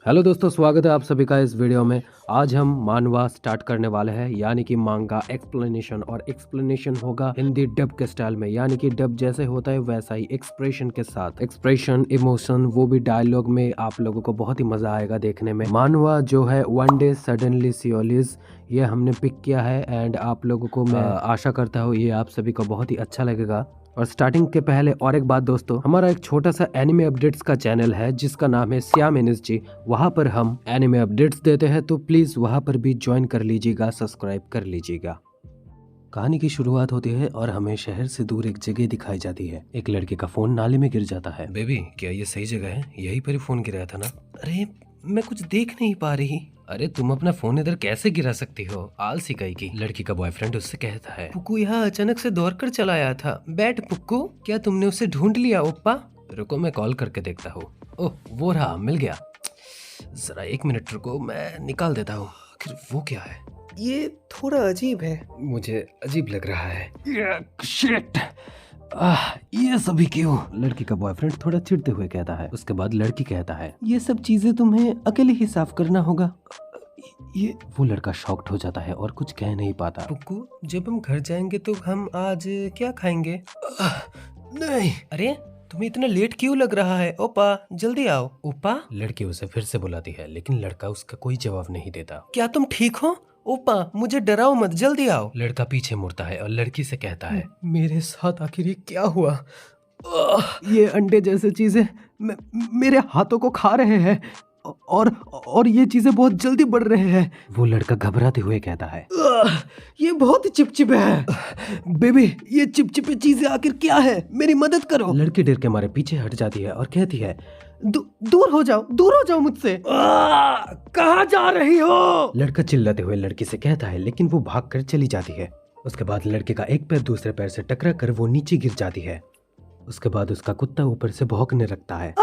Hello दोस्तों, स्वागत है आप सभी का इस वीडियो में। आज हम मानवा स्टार्ट करने वाले हैं, यानी कि मांगा एक्सप्लेनेशन। और एक्सप्लेनेशन होगा हिंदी डब के स्टाइल में, यानी कि डब जैसे होता है वैसा ही एक्सप्रेशन के साथ। एक्सप्रेशन, इमोशन, वो भी डायलॉग में। आप लोगों को बहुत ही मजा आएगा देखने में। मानवा जो है वन डे सडनली सियोलिस, ये हमने पिक किया है एंड आप लोगों को मैं आशा करता हूँ ये आप सभी को बहुत ही अच्छा लगेगा। और स्टार्टिंग के पहले और एक बात दोस्तों, हमारा एक छोटा सा एनिमे अपडेट्स का चैनल है जिसका नाम है श्याम एनएसजी। वहां पर हम एनिमे अपडेट्स देते हैं, तो प्लीज वहां पर भी ज्वाइन कर लीजिएगा, सब्सक्राइब कर लीजिएगा। कहानी की शुरुआत होती है और हमें शहर से दूर एक जगह दिखाई जाती है। एक लड़के का फोन नाले में गिर जाता है। बेबी, क्या ये सही जगह है? यहीं पर ही फोन गिरा था ना? अरे मैं कुछ देख नहीं पा रही। अरे तुम अपना फोन इधर कैसे गिरा सकती हो, आलसी कहीं की। लड़की का बॉयफ्रेंड उससे कहता है, पुक्कू यहाँ अचानक से दौड़कर चला आया था। बैठ पुक्कू, क्या तुमने उसे ढूंढ लिया? ओप्पा रुको, मैं कॉल करके देखता हूँ। ओह वो रहा, मिल गया। जरा 1 मिनट रुको, मैं निकाल देता हूँ। आखिर वो क्या है? ये थोड़ा अजीब है। मुझे अजीब लग रहा है। शिट, ये सभी क्यों? लड़की का बॉयफ्रेंड थोड़ा चिढ़ते हुए कहता है। उसके बाद लड़की कहता है, ये सब चीजें तुम्हें अकेले ही साफ करना होगा। ये वो लड़का शॉक्ड हो जाता है और कुछ कह नहीं पाता। पुक्कू, जब हम घर जाएंगे तो हम आज क्या खाएंगे? नहीं। अरे तुम्हें इतना लेट क्यों लग रहा है? ओपा जल्दी आओ। ओपा, लड़की उसे फिर से बुलाती है, लेकिन लड़का उसका कोई जवाब नहीं देता। क्या तुम ठीक हो? ओपा मुझे डराओ मत, जल्दी आओ। लड़का पीछे मुड़ता है और लड़की से कहता है, मेरे साथ आखिर ये क्या हुआ? ये अंडे जैसे चीजें मेरे हाथों को खा रहे हैं और ये चीजें बहुत जल्दी बढ़ रहे हैं। वो लड़का घबराते हुए कहता है, ये बहुत चिपचिपे है। बेबी, ये चिपचिपे चीजें आखिर क्या है? मेरी मदद करो। लड़की डर के मारे पीछे हट जाती है और कहती है, दूर हो जाओ मुझसे। कहाँ जा रही हो? लड़का चिल्लाते हुए लड़की से कहता है, लेकिन वो भागकर चली जाती है। उसके बाद लड़के का एक पैर दूसरे पैर से टकरा कर वो नीचे गिर जाती है। उसके बाद उसका कुत्ता ऊपर से भौंकने लगता है।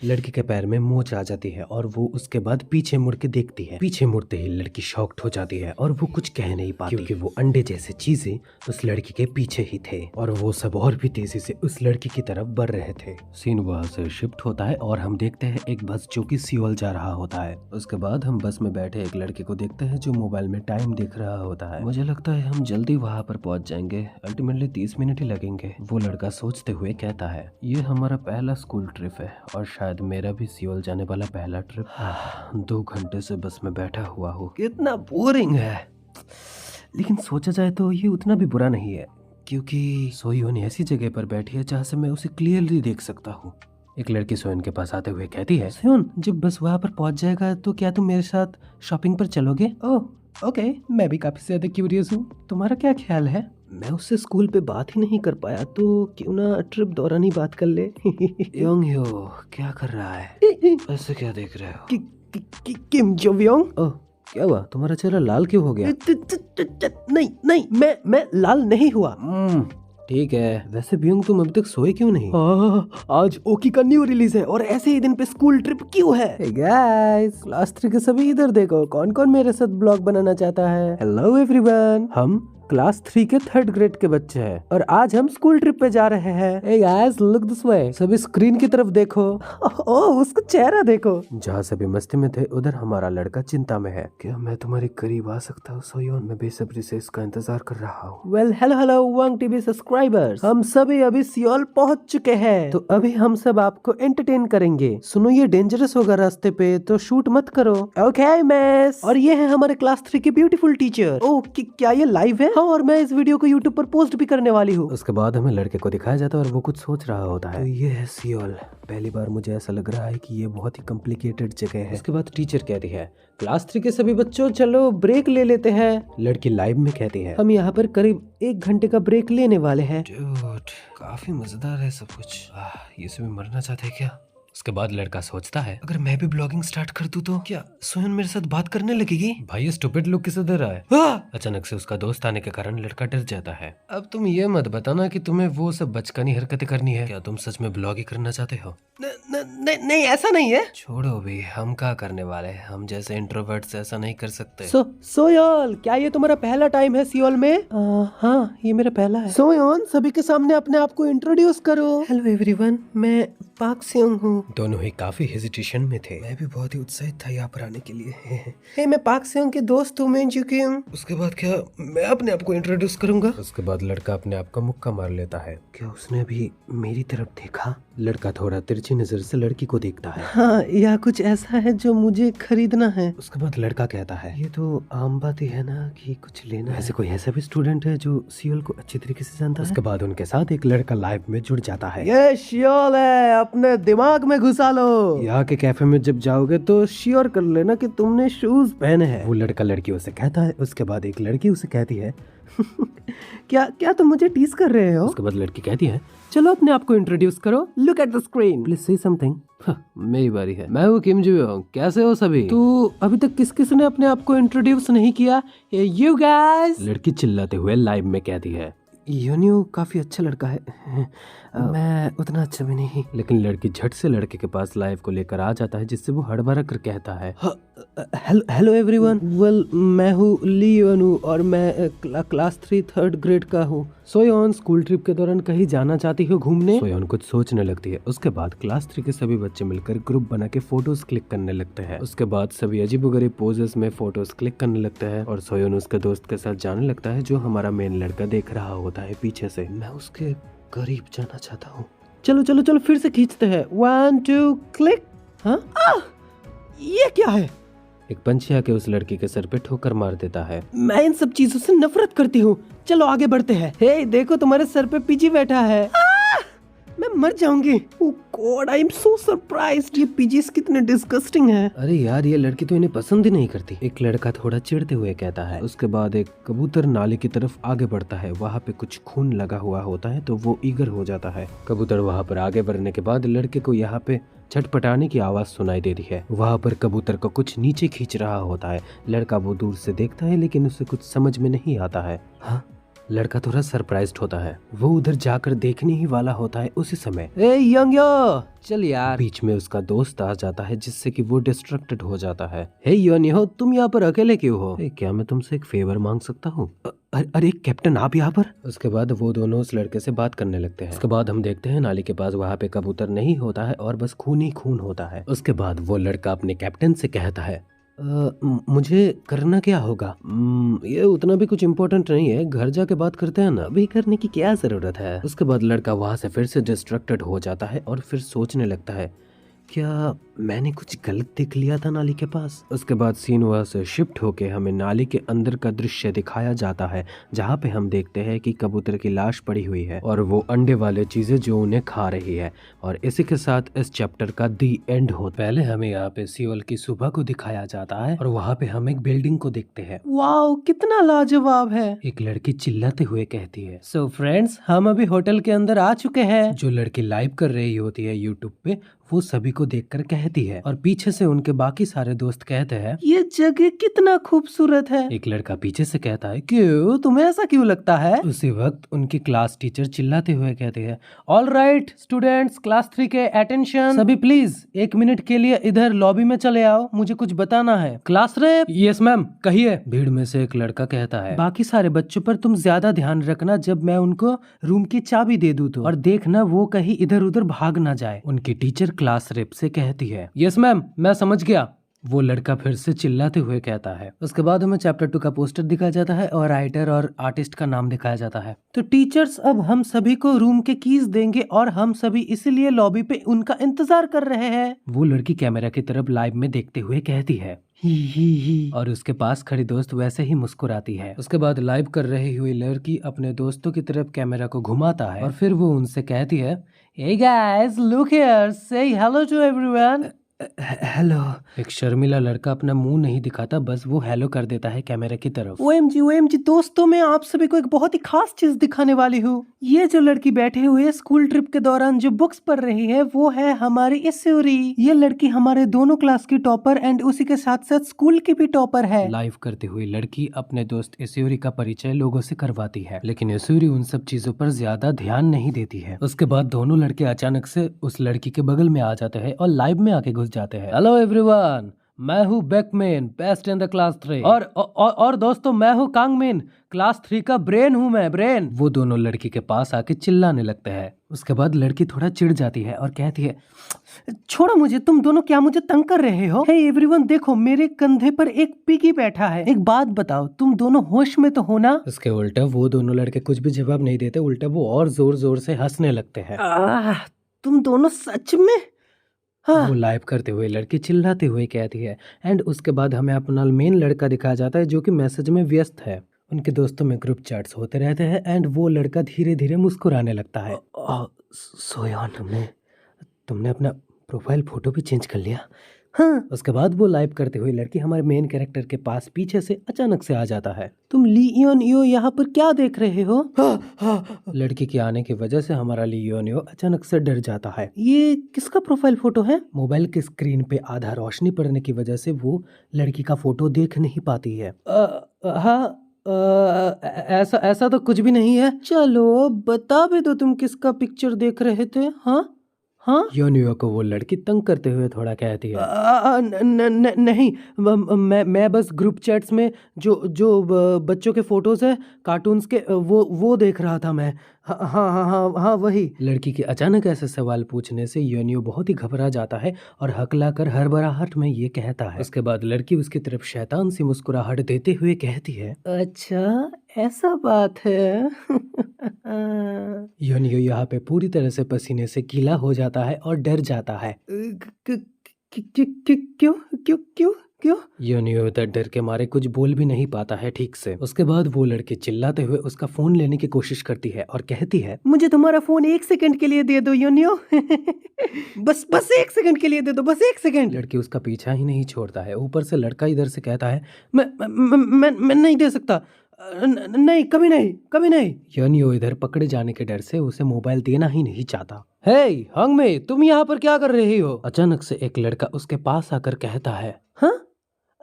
लड़की के पैर में मोच आ जाती है और वो उसके बाद पीछे मुड़ के देखती है। पीछे मुड़ते ही लड़की शॉक्ड हो जाती है और वो कुछ कह नहीं पाती, क्योंकि वो अंडे जैसे चीजें उस लड़की के पीछे ही थे और वो सब और भी तेजी से उस लड़की की तरफ बढ़ रहे थे। सीन वहां से शिफ्ट होता है और हम देखते हैं एक बस जो कि सियोल जा रहा होता है। उसके बाद हम बस में बैठे एक लड़के को देखते हैं जो मोबाइल में टाइम देख रहा होता है। मुझे लगता है हम जल्दी वहाँ पर पहुंच जाएंगे, अल्टीमेटली 30 मिनट ही लगेंगे। वो लड़का सोचते हुए कहता है, ये हमारा पहला स्कूल ट्रिप है और शायद मेरा भी सियोल जाने वाला पहला ट्रिप है। 2 घंटे से बस में बैठा हुआ हूँ, कितना बोरिंग है। लेकिन सोचा जाए तो ये उतना भी बुरा नहीं है, क्योंकि सोयोन ऐसी जगह पर बैठी है जहाँ से मैं उसे क्लियरली देख सकता हूँ। एक लड़की सोयन के पास आते हुए कहती है, सोयन जब बस वहाँ पर पहुँच जाएगा तो क्या तुम मेरे साथ शॉपिंग पर चलोगे? ओह ओके, मैं भी काफी ज्यादा क्यूरियस हूँ। तुम्हारा क्या ख्याल है? मैं उससे स्कूल पे बात ही नहीं कर पाया, तो क्यों ना ट्रिप दौरान ही बात कर ले। योंग यो क्या कर रहा है? ऐसे क्या देख रहे हो? किम जो योंग। ओह क्या हुआ, तुम्हारा चेहरा लाल क्यों हो गया? नहीं मैं लाल नहीं हुआ। ठीक है, वैसे बियोंग तुम अभी तक सोए क्यों नहीं? आज ओकी का न्यू रिलीज है और ऐसे ही दिन पे स्कूल ट्रिप क्यों है? Hey guys, क्लास 3 के सभी इधर देखो, कौन कौन मेरे साथ ब्लॉग बनाना चाहता है? हेलो एवरीवन, हम क्लास 3 के 3rd ग्रेड के बच्चे हैं और आज हम स्कूल ट्रिप पे जा रहे हैं। Hey guys, look this way, सभी स्क्रीन की तरफ देखो। ओह उसका चेहरा देखो। जहाँ सभी मस्ती में थे उधर हमारा लड़का चिंता में है। क्या मैं तुम्हारे करीब आ सकता हूँ सोयोन? मैं बेसब्री से इसका इंतजार कर रहा हूँ। वेल हेलो वांग टीवी सब्सक्राइबर्स, हम सभी अभी सियोल पहुँच चुके हैं, तो अभी हम सब आपको एंटरटेन करेंगे। सुनो ये डेंजरस होगा रास्ते पे, तो शूट मत करो। Okay miss. और ये है हमारे क्लास 3 के ब्यूटीफुल टीचर। ओह क्या ये लाइव है? और मैं इस वीडियो को यूट्यूब पर पोस्ट भी करने वाली हूँ। उसके बाद हमें लड़के को दिखाया जाता है और वो कुछ सोच रहा होता है। तो ये है सियोल। पहली बार मुझे ऐसा लग रहा है कि ये बहुत ही कॉम्प्लिकेटेड जगह है। उसके बाद टीचर कहती है, क्लास 3 के सभी बच्चों चलो ब्रेक ले लेते हैं। लड़की लाइव में कहती है, हम यहाँ पर करीब 1 घंटे का ब्रेक लेने वाले हैं। काफी मजेदार है सब कुछ। ये सभी मरना चाहते हैं क्या? उसके बाद लड़का सोचता है, अगर मैं भी ब्लॉगिंग स्टार्ट कर दूं तो क्या सोयन मेरे साथ बात करने लगेगी? भाई ये स्टूपिड लुक किसे दे रहा है? अचानक से उसका दोस्त आने के कारण लड़का डर जाता है। अब तुम ये मत बताना कि तुम्हें वो सब बचकानी हरकतें करनी है। क्या तुम सच में ब्लॉगिंग करना चाहते हो? नहीं ऐसा नहीं है। छोड़ो भी, हम क्या करने वाले हैं, हम जैसे इंट्रोवर्ट्स ऐसा नहीं कर सकते। सोयोन, क्या ये तुम्हारा पहला टाइम है सियोल में? हाँ ये मेरा पहला है। सोयोन, सभी के सामने अपने आप को इंट्रोड्यूस करो। हेलो एवरीवन, मैं पाक सेयोंग हूँ। दोनों ही काफी हेजिटेशन में थे। मैं भी बहुत ही उत्साहित था यहाँ पर आने के लिए। हे मैं पाक सेयोंग के दोस्त हूँ, मैं जुकियोंग। उसके बाद क्या मैं अपने आप को इंट्रोड्यूस करूंगा? उसके बाद लड़का अपने आप का मुक्का मार लेता है। क्या उसने अभी मेरी तरफ देखा? लड़का थोड़ा तिरछी नजर से लड़की को देखता है। हाँ, यह कुछ ऐसा है जो मुझे खरीदना है। उसके बाद लड़का कहता है, ये तो आम बात ही है ना कि कुछ लेना है। ऐसे कोई ऐसा भी स्टूडेंट है जो सियोल को अच्छी तरीके से जानता है? उसके बाद उनके साथ एक लड़का लाइव में जुड़ जाता है। ये सियोल है, अपने दिमाग में घुसा लो। यहाँ के कैफे में जब जाओगे तो श्योर कर लेना कि तुमने शूज पहने हैं। वो लड़का लड़की उसे कहता है। उसके बाद एक लड़की उसे कहती है क्या क्या तुम मुझे टीज कर रहे हो? उसके बाद लड़की कहती है, चलो अपने आप को इंट्रोड्यूस करो, look at the screen, please से समथिंग। मेरी बारी है, मैं हूँ किम जुयोंग, कैसे हो सभी? तो अभी तक किस किस ने अपने आप को इंट्रोड्यूस नहीं किया? यू गाइस, लड़की चिल्लाते हुए लाइव में कहती है। यूनियो काफी अच्छा लड़का है। मैं उतना अच्छा भी नहीं। लेकिन लड़की झट से लड़के के पास लाइव को लेकर आ जाता है, जिससे वो हड़बड़ा कर कहता है, हेलो एवरीवन, वेल मैं हूँ ली यूनु और मैं क्लास 3 3rd ग्रेड का हूँ। सोयोन स्कूल ट्रिप के दौरान कहीं जाना चाहती हो घूमने? सोयोन कुछ सोचने लगती है। उसके बाद क्लास 3 के सभी बच्चे मिलकर ग्रुप बना के फोटोज क्लिक करने लगते हैं। उसके बाद सभी अजीबोगरीब पोजेस में फोटोज क्लिक करने लगते हैं और सोयोन उसके दोस्त के साथ जाने लगता है, जो हमारा मेन लड़का देख रहा होता है पीछे से। मैं उसके करीब जाना चाहता हूँ। चलो चलो चलो फिर से खींचते हैं, 1 2 क्लिक। हाँ, ये क्या है? एक पंछी आके उस लड़की के सर पे ठोकर मार देता है। मैं इन सब चीजों से नफरत करती हूँ। चलो आगे बढ़ते हैं। हे देखो, तुम्हारे सर पे पीजी बैठा है। मैं मर जाऊंगी। Oh god, I am so surprised. ये पीजीस कितने डिस्गस्टिंग है। अरे यार, ये लड़की तो इन्हें पसंद ही नहीं करती। एक लड़का थोड़ा चिढ़ते हुए कहता है। उसके बाद एक कबूतर नाले की तरफ आगे बढ़ता है। वहाँ पे कुछ खून लगा हुआ होता है तो वो ईगर हो जाता है। कबूतर वहाँ पर आगे बढ़ने के बाद लड़के को यहाँ पे छटपटाने की आवाज सुनाई देती है। वहाँ पर कबूतर को कुछ नीचे खींच रहा होता है। लड़का वो दूर से देखता है लेकिन उसे कुछ समझ में नहीं आता है। हाँ, लड़का थोड़ा सरप्राइज्ड होता है। वो उधर जाकर देखने ही वाला होता है उसी समय। ए यंगयो, चल यार। बीच में उसका दोस्त आ जाता है, जिससे कि वो डिस्ट्रैक्टेड हो जाता है। हे योनियो, तुम यहाँ पर अकेले क्यों हो? क्या मैं तुमसे एक फेवर मांग सकता हूँ? अरे कैप्टन, आप यहाँ पर? उसके बाद वो दोनों उस लड़के से बात करने लगते हैं। उसके बाद हम देखते हैं नाली के पास वहाँ पे कबूतर नहीं होता है और बस खून ही खून होता है। उसके बाद वो लड़का अपने कैप्टन से कहता है, मुझे करना क्या होगा? ये उतना भी कुछ इम्पोर्टेंट नहीं है, घर जाके बात करते हैं ना, अभी करने की क्या जरूरत है? उसके बाद लड़का वहां से फिर से डिस्ट्रैक्टेड हो जाता है और फिर सोचने लगता है, क्या मैंने कुछ गलत देख लिया था नाली के पास? उसके बाद सीन वहाँ से शिफ्ट होके हमें नाली के अंदर का दृश्य दिखाया जाता है, जहाँ पे हम देखते हैं कि कबूतर की लाश पड़ी हुई है और वो अंडे वाले चीजें जो उन्हें खा रही है। और इसी के साथ इस चैप्टर का दी एंड हो। पहले हमें यहाँ पे सियोल की सुबह को दिखाया जाता है और वहाँ पे हम एक बिल्डिंग को देखते हैं। वाओ, कितना लाजवाब है, एक लड़की चिल्लाते हुए कहती है। सो फ्रेंड्स, हम अभी होटल के अंदर आ चुके हैं। जो लड़की लाइव कर रही होती है यूट्यूब पे, वो सभी को देखकर कहती है और पीछे से उनके बाकी सारे दोस्त कहते हैं, ये जगह कितना खूबसूरत है। एक लड़का पीछे से कहता है, क्यों, तुम्हें ऐसा क्यों लगता है? उसी वक्त उनकी क्लास टीचर चिल्लाते हुए कहते हैं, ऑल राइट स्टूडेंट्स, क्लास 3 के अटेंशन, सभी प्लीज 1 मिनट के लिए इधर लॉबी में चले आओ, मुझे कुछ बताना है। Class rape? यस मैम, कहिए। भीड़ में से एक लड़का कहता है, बाकी सारे बच्चों पर तुम ज्यादा ध्यान रखना, जब मैं उनको रूम की चाबी दे दूं तो, और देखना वो कहीं इधर उधर भाग ना जाए। उनकी टीचर क्लास रेप से कहती है, यस मैम, मैं समझ गया। वो लड़का फिर से चिल्लाते हुए कहता है। उसके बाद हमें चैप्टर 2 का पोस्टर दिखाया जाता है और राइटर और आर्टिस्ट का नाम दिखाया जाता है। तो टीचर्स अब हम सभी को रूम के कीज देंगे और हम सभी इसीलिए लॉबी पे उनका इंतजार कर रहे हैं। वो लड़की कैमरा की तरफ लाइव में देखते हुए कहती है, ही और उसके पास खड़ी दोस्त वैसे ही मुस्कुराती है। उसके बाद लाइव कर रही हुई लड़की अपने दोस्तों की तरफ कैमरा को घुमाता है और फिर वो उनसे कहती है, हे गाइस, लुक हियर, से हेलो टू एवरीवन। हेलो। एक शर्मिला लड़का अपना मुंह नहीं दिखाता, बस वो हेलो कर देता है कैमरा की तरफ। ओएमजी दोस्तों, मैं आप सभी को एक बहुत ही खास चीज दिखाने वाली हूँ। ये जो लड़की बैठे हुए स्कूल ट्रिप के दौरान जो बुक्स पढ़ रही है, वो है हमारी इसूरी। ये लड़की हमारे दोनों क्लास की टॉपर एंड उसी के साथ साथ स्कूल की भी टॉपर है। लाइव करती हुई लड़की अपने दोस्त इसूरी का परिचय लोगों से करवाती है, लेकिन इसूरी उन सब चीजों पर ज्यादा ध्यान नहीं देती है। उसके बाद दोनों लड़के अचानक से उस लड़की के बगल में आ जाते हैं और लाइव में आके घुस जाते हैं। हेलो एवरीवन, मैं हूँ Beckmann, best in the class 3। और दोस्तों मैं हूँ कांगमिन, क्लास 3 का ब्रेन हूँ मैं, ब्रेन। वो दोनों लड़की के पास आके चिल्लाने लगते हैं। उसके बाद लड़की थोड़ा चिढ़ जाती है और कहती है, छोड़ो मुझे, तुम दोनों क्या मुझे तंग कर रहे हो? हे एवरीवन, देखो मेरे कंधे पर एक पिगी बैठा है। एक बात बताओ, तुम दोनों होश में तो हो ना? उसके उल्टा वो दोनों लड़के कुछ भी जवाब नहीं देते, उल्टा वो और जोर जोर से हंसने लगते हैं। तुम दोनों सच में? हाँ। वो लाइव करते हुए लड़की चिल्लाते हुए कहती है। एंड उसके बाद हमें अपना मेन लड़का दिखाया जाता है जो कि मैसेज में व्यस्त है। उनके दोस्तों में ग्रुप चैट्स होते रहते हैं एंड वो लड़का धीरे धीरे मुस्कुराने लगता है। सोयान, तुमने अपना प्रोफाइल फोटो भी चेंज कर लिया? हाँ। उसके बाद वो लाइव करते हुए लड़की हमारे मेन कैरेक्टर के पास पीछे से अचानक से आ जाता है। तुम लियोनियो यहाँ पर क्या देख रहे हो? हाँ। लड़की के आने की वजह से हमारा लियोनियो अचानक से डर जाता है। ये किसका प्रोफाइल फोटो है? मोबाइल की स्क्रीन पे आधा रोशनी पड़ने की वजह से वो लड़की का फोटो देख नहीं पाती है। हाँ, ऐसा तो कुछ भी नहीं है। चलो बता भी दो, तुम किसका पिक्चर देख रहे थे? हाँ हाँ। योनियो को वो लड़की तंग करते हुए थोड़ा कहती है, नहीं, मैं बस ग्रुप चैट्स में जो जो बच्चों के फोटोज है कार्टून्स के, वो देख रहा था मैं। हाँ हाँ हाँ हाँ हाँ, वही। लड़की के अचानक ऐसे सवाल पूछने से योनियो बहुत ही घबरा जाता है और हकलाकर हड़बड़ाहट में ये कहता है। उसके बाद लड़की उसकी तरफ शैतान सी मुस्कुराहट देते हुए कहती है, अच्छा ऐसा बात है। योनियो यहाँ पे पूरी तरह से पसीने से गीला हो जाता है और डर जाता है। क्यों क्यों क्यों क्यों? योनियो इधर डर के मारे कुछ बोल भी नहीं पाता है ठीक से। उसके बाद वो लड़की चिल्लाते हुए उसका फोन लेने की कोशिश करती है और कहती है, मुझे तुम्हारा फोन 1 सेकंड के लिए दे दो योनियो। बस 1 सेकंड के लिए दे दो, बस 1 सेकंड। लड़की उसका पीछा ही नहीं छोड़ता है। ऊपर से लड़का इधर से कहता है, मैं नहीं दे सकता, नहीं, कभी नहीं, कभी नहीं। योनियो इधर पकड़े जाने के डर से उसे मोबाइल देना ही नहीं चाहता। हे हंगमे, तुम यहाँ पर क्या कर रही हो? अचानक से एक लड़का उसके पास आकर कहता है, हाँ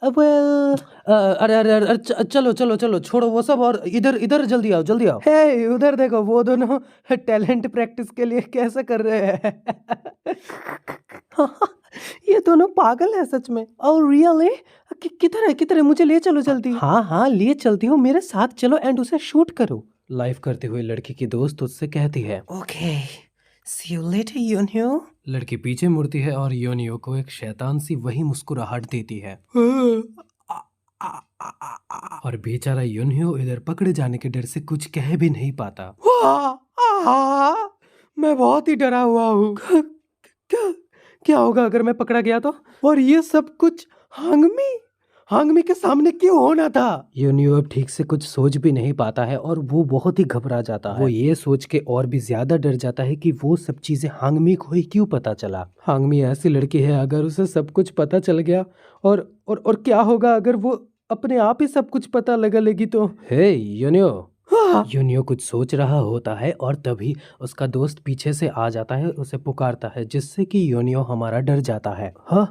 अब अरे अरे अरे चलो चलो चलो, छोड़ो वो सब और इधर इधर जल्दी आओ, जल्दी आओ। हे उधर देखो, वो दोनों टैलेंट प्रैक्टिस के लिए कैसे कर रहे हैं। ये दोनों पागल है सच में। और रियली? किधर है, मुझे ले चलो जल्दी। हाँ हाँ ले चलती हूँ, मेरे साथ चलो एंड उसे शूट करो। लाइव करते हुए लड़की की दोस्त उससे कहती है, ओके सी यू लेटर योनियो। लड़की पीछे मुड़ती है और योनियो को एक शैतान सी वही मुस्कुराहट देती है। और बेचारा योनियो इधर पकड़े जाने के डर से कुछ कह भी नहीं पाता। मैं बहुत ही डरा हुआ हूँ। क्या होगा अगर मैं पकड़ा गया तो? और ये सब कुछ हांगमी के सामने क्यों होना था? योनियो अब ठीक से कुछ सोच भी नहीं पाता है और वो बहुत ही घबरा जाता है। वो ये सोच के और भी ज्यादा डर जाता है कि वो सब चीजें हांगमी को ही क्यों पता चला। हांगमी ऐसी लड़की है, अगर उसे सब कुछ पता चल गया और क्या होगा अगर वो अपने आप ही सब कुछ पता लगा लेगी तो? हे योनियो। योनियो कुछ सोच रहा होता है और तभी उसका दोस्त पीछे से आ जाता है, उसे पुकारता है, जिससे कि योनियो हमारा डर जाता है। हाँ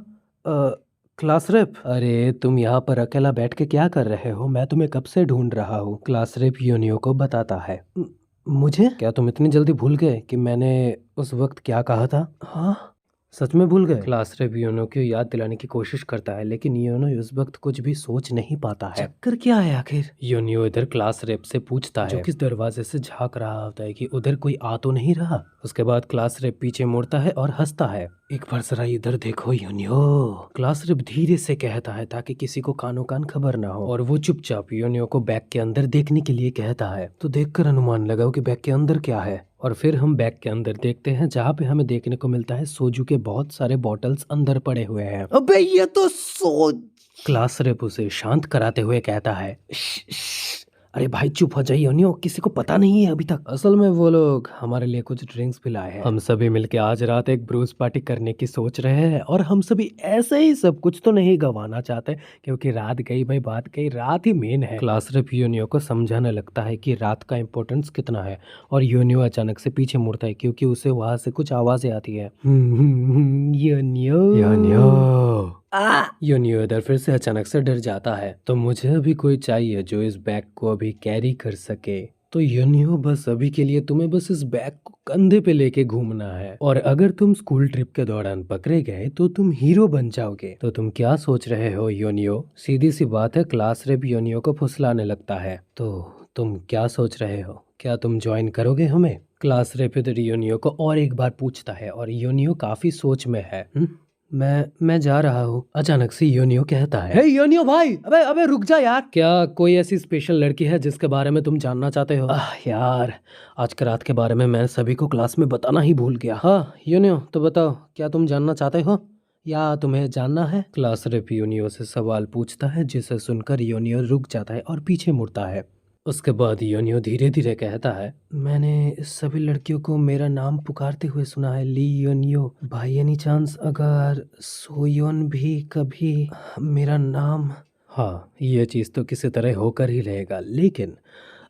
क्लास रेप, अरे तुम यहाँ पर अकेला बैठ के क्या कर रहे हो? मैं तुम्हें कब से ढूंढ रहा हूँ। क्लास रेप योनियो को बताता है, मुझे? क्या तुम इतनी जल्दी भूल गए कि मैंने उस वक्त क्या कहा था? हाँ सच में भूल गए? क्लास रेप योनो को याद दिलाने की कोशिश करता है लेकिन योनो उस वक्त कुछ भी सोच नहीं पाता है। चक्कर क्या है आखिर? योनियो इधर क्लास रेप से पूछता है, जो किस दरवाजे से झांक रहा होता है कि उधर कोई आ तो नहीं रहा। उसके बाद क्लास रेप पीछे मुड़ता है और हंसता है, एक बार जरा इधर देखो योनियो। क्लास रेप धीरे से कहता है ताकि किसी को कानो कान खबर ना हो और वो चुपचाप योनियो को बैग के अंदर देखने के लिए कहता है। तो देखकर अनुमान लगाओ कि बैग के अंदर क्या है। और फिर हम बैग के अंदर देखते हैं जहाँ पे हमें देखने को मिलता है सोजू के बहुत सारे बॉटल्स अंदर पड़े हुए हैं। अबे ये तो क्लास रेप उसे शांत कराते हुए कहता है, अरे भाई चुप हो जाइए योनियो, किसी को पता नहीं है अभी तक। असल में वो लोग हमारे लिए कुछ ड्रिंक्स भी लाए हैं। हम सभी मिलके आज रात एक ब्रूस पार्टी करने की सोच रहे हैं और हम सभी ऐसे ही सब कुछ तो नहीं गंवाना चाहते क्योंकि रात गई भाई बात गई, रात ही मेन है। क्लास रेप योनियो को समझाने लगता है कि रात का इम्पोर्टेंस कितना है और योनियो अचानक से पीछे मुड़ता है क्योंकि उसे वहां से कुछ आवाजें आती है। योनियो इधर फिर से अचानक से डर जाता है। तो मुझे अभी कोई चाहिए जो इस बैग को अभी कैरी कर सके। तो यूनियो बस अभी के लिए तुम्हें बस इस बैग को कंधे पे लेके घूमना है, और अगर तुम स्कूल ट्रिप के दौरान पकड़े गए तो तुम हीरो बन जाओगे। तो तुम क्या सोच रहे हो यूनियो? सीधी सी बात है, क्लास रेप यूनियो को फुसलाने लगता है। तो तुम क्या सोच रहे हो, क्या तुम ज्वाइन करोगे हमें? क्लास रेप इधर यूनियो को और एक बार पूछता है और यूनियो काफी सोच में है। मैं जा रहा हूँ, अचानक से योनियो कहता है। हे योनियो भाई, अबे अबे रुक जा यार। क्या कोई ऐसी स्पेशल लड़की है जिसके बारे में तुम जानना चाहते हो? यार, आज की रात के बारे में मैं सभी को क्लास में बताना ही भूल गया। हाँ योनियो, तो बताओ, क्या तुम जानना चाहते हो या तुम्हें जानना है? क्लास रेप योनियो से सवाल पूछता है, जिसे सुनकर योनियो रुक जाता है और पीछे मुड़ता है। उसके बाद योनियो धीरे धीरे कहता है, मैंने सभी लड़कियों को मेरा नाम पुकारते हुए सुना है, ली योनियो। भाई एनी चांस अगर सोयोन भी कभी मेरा नाम। हाँ, ये चीज़ तो किसी तरह होकर ही रहेगा, लेकिन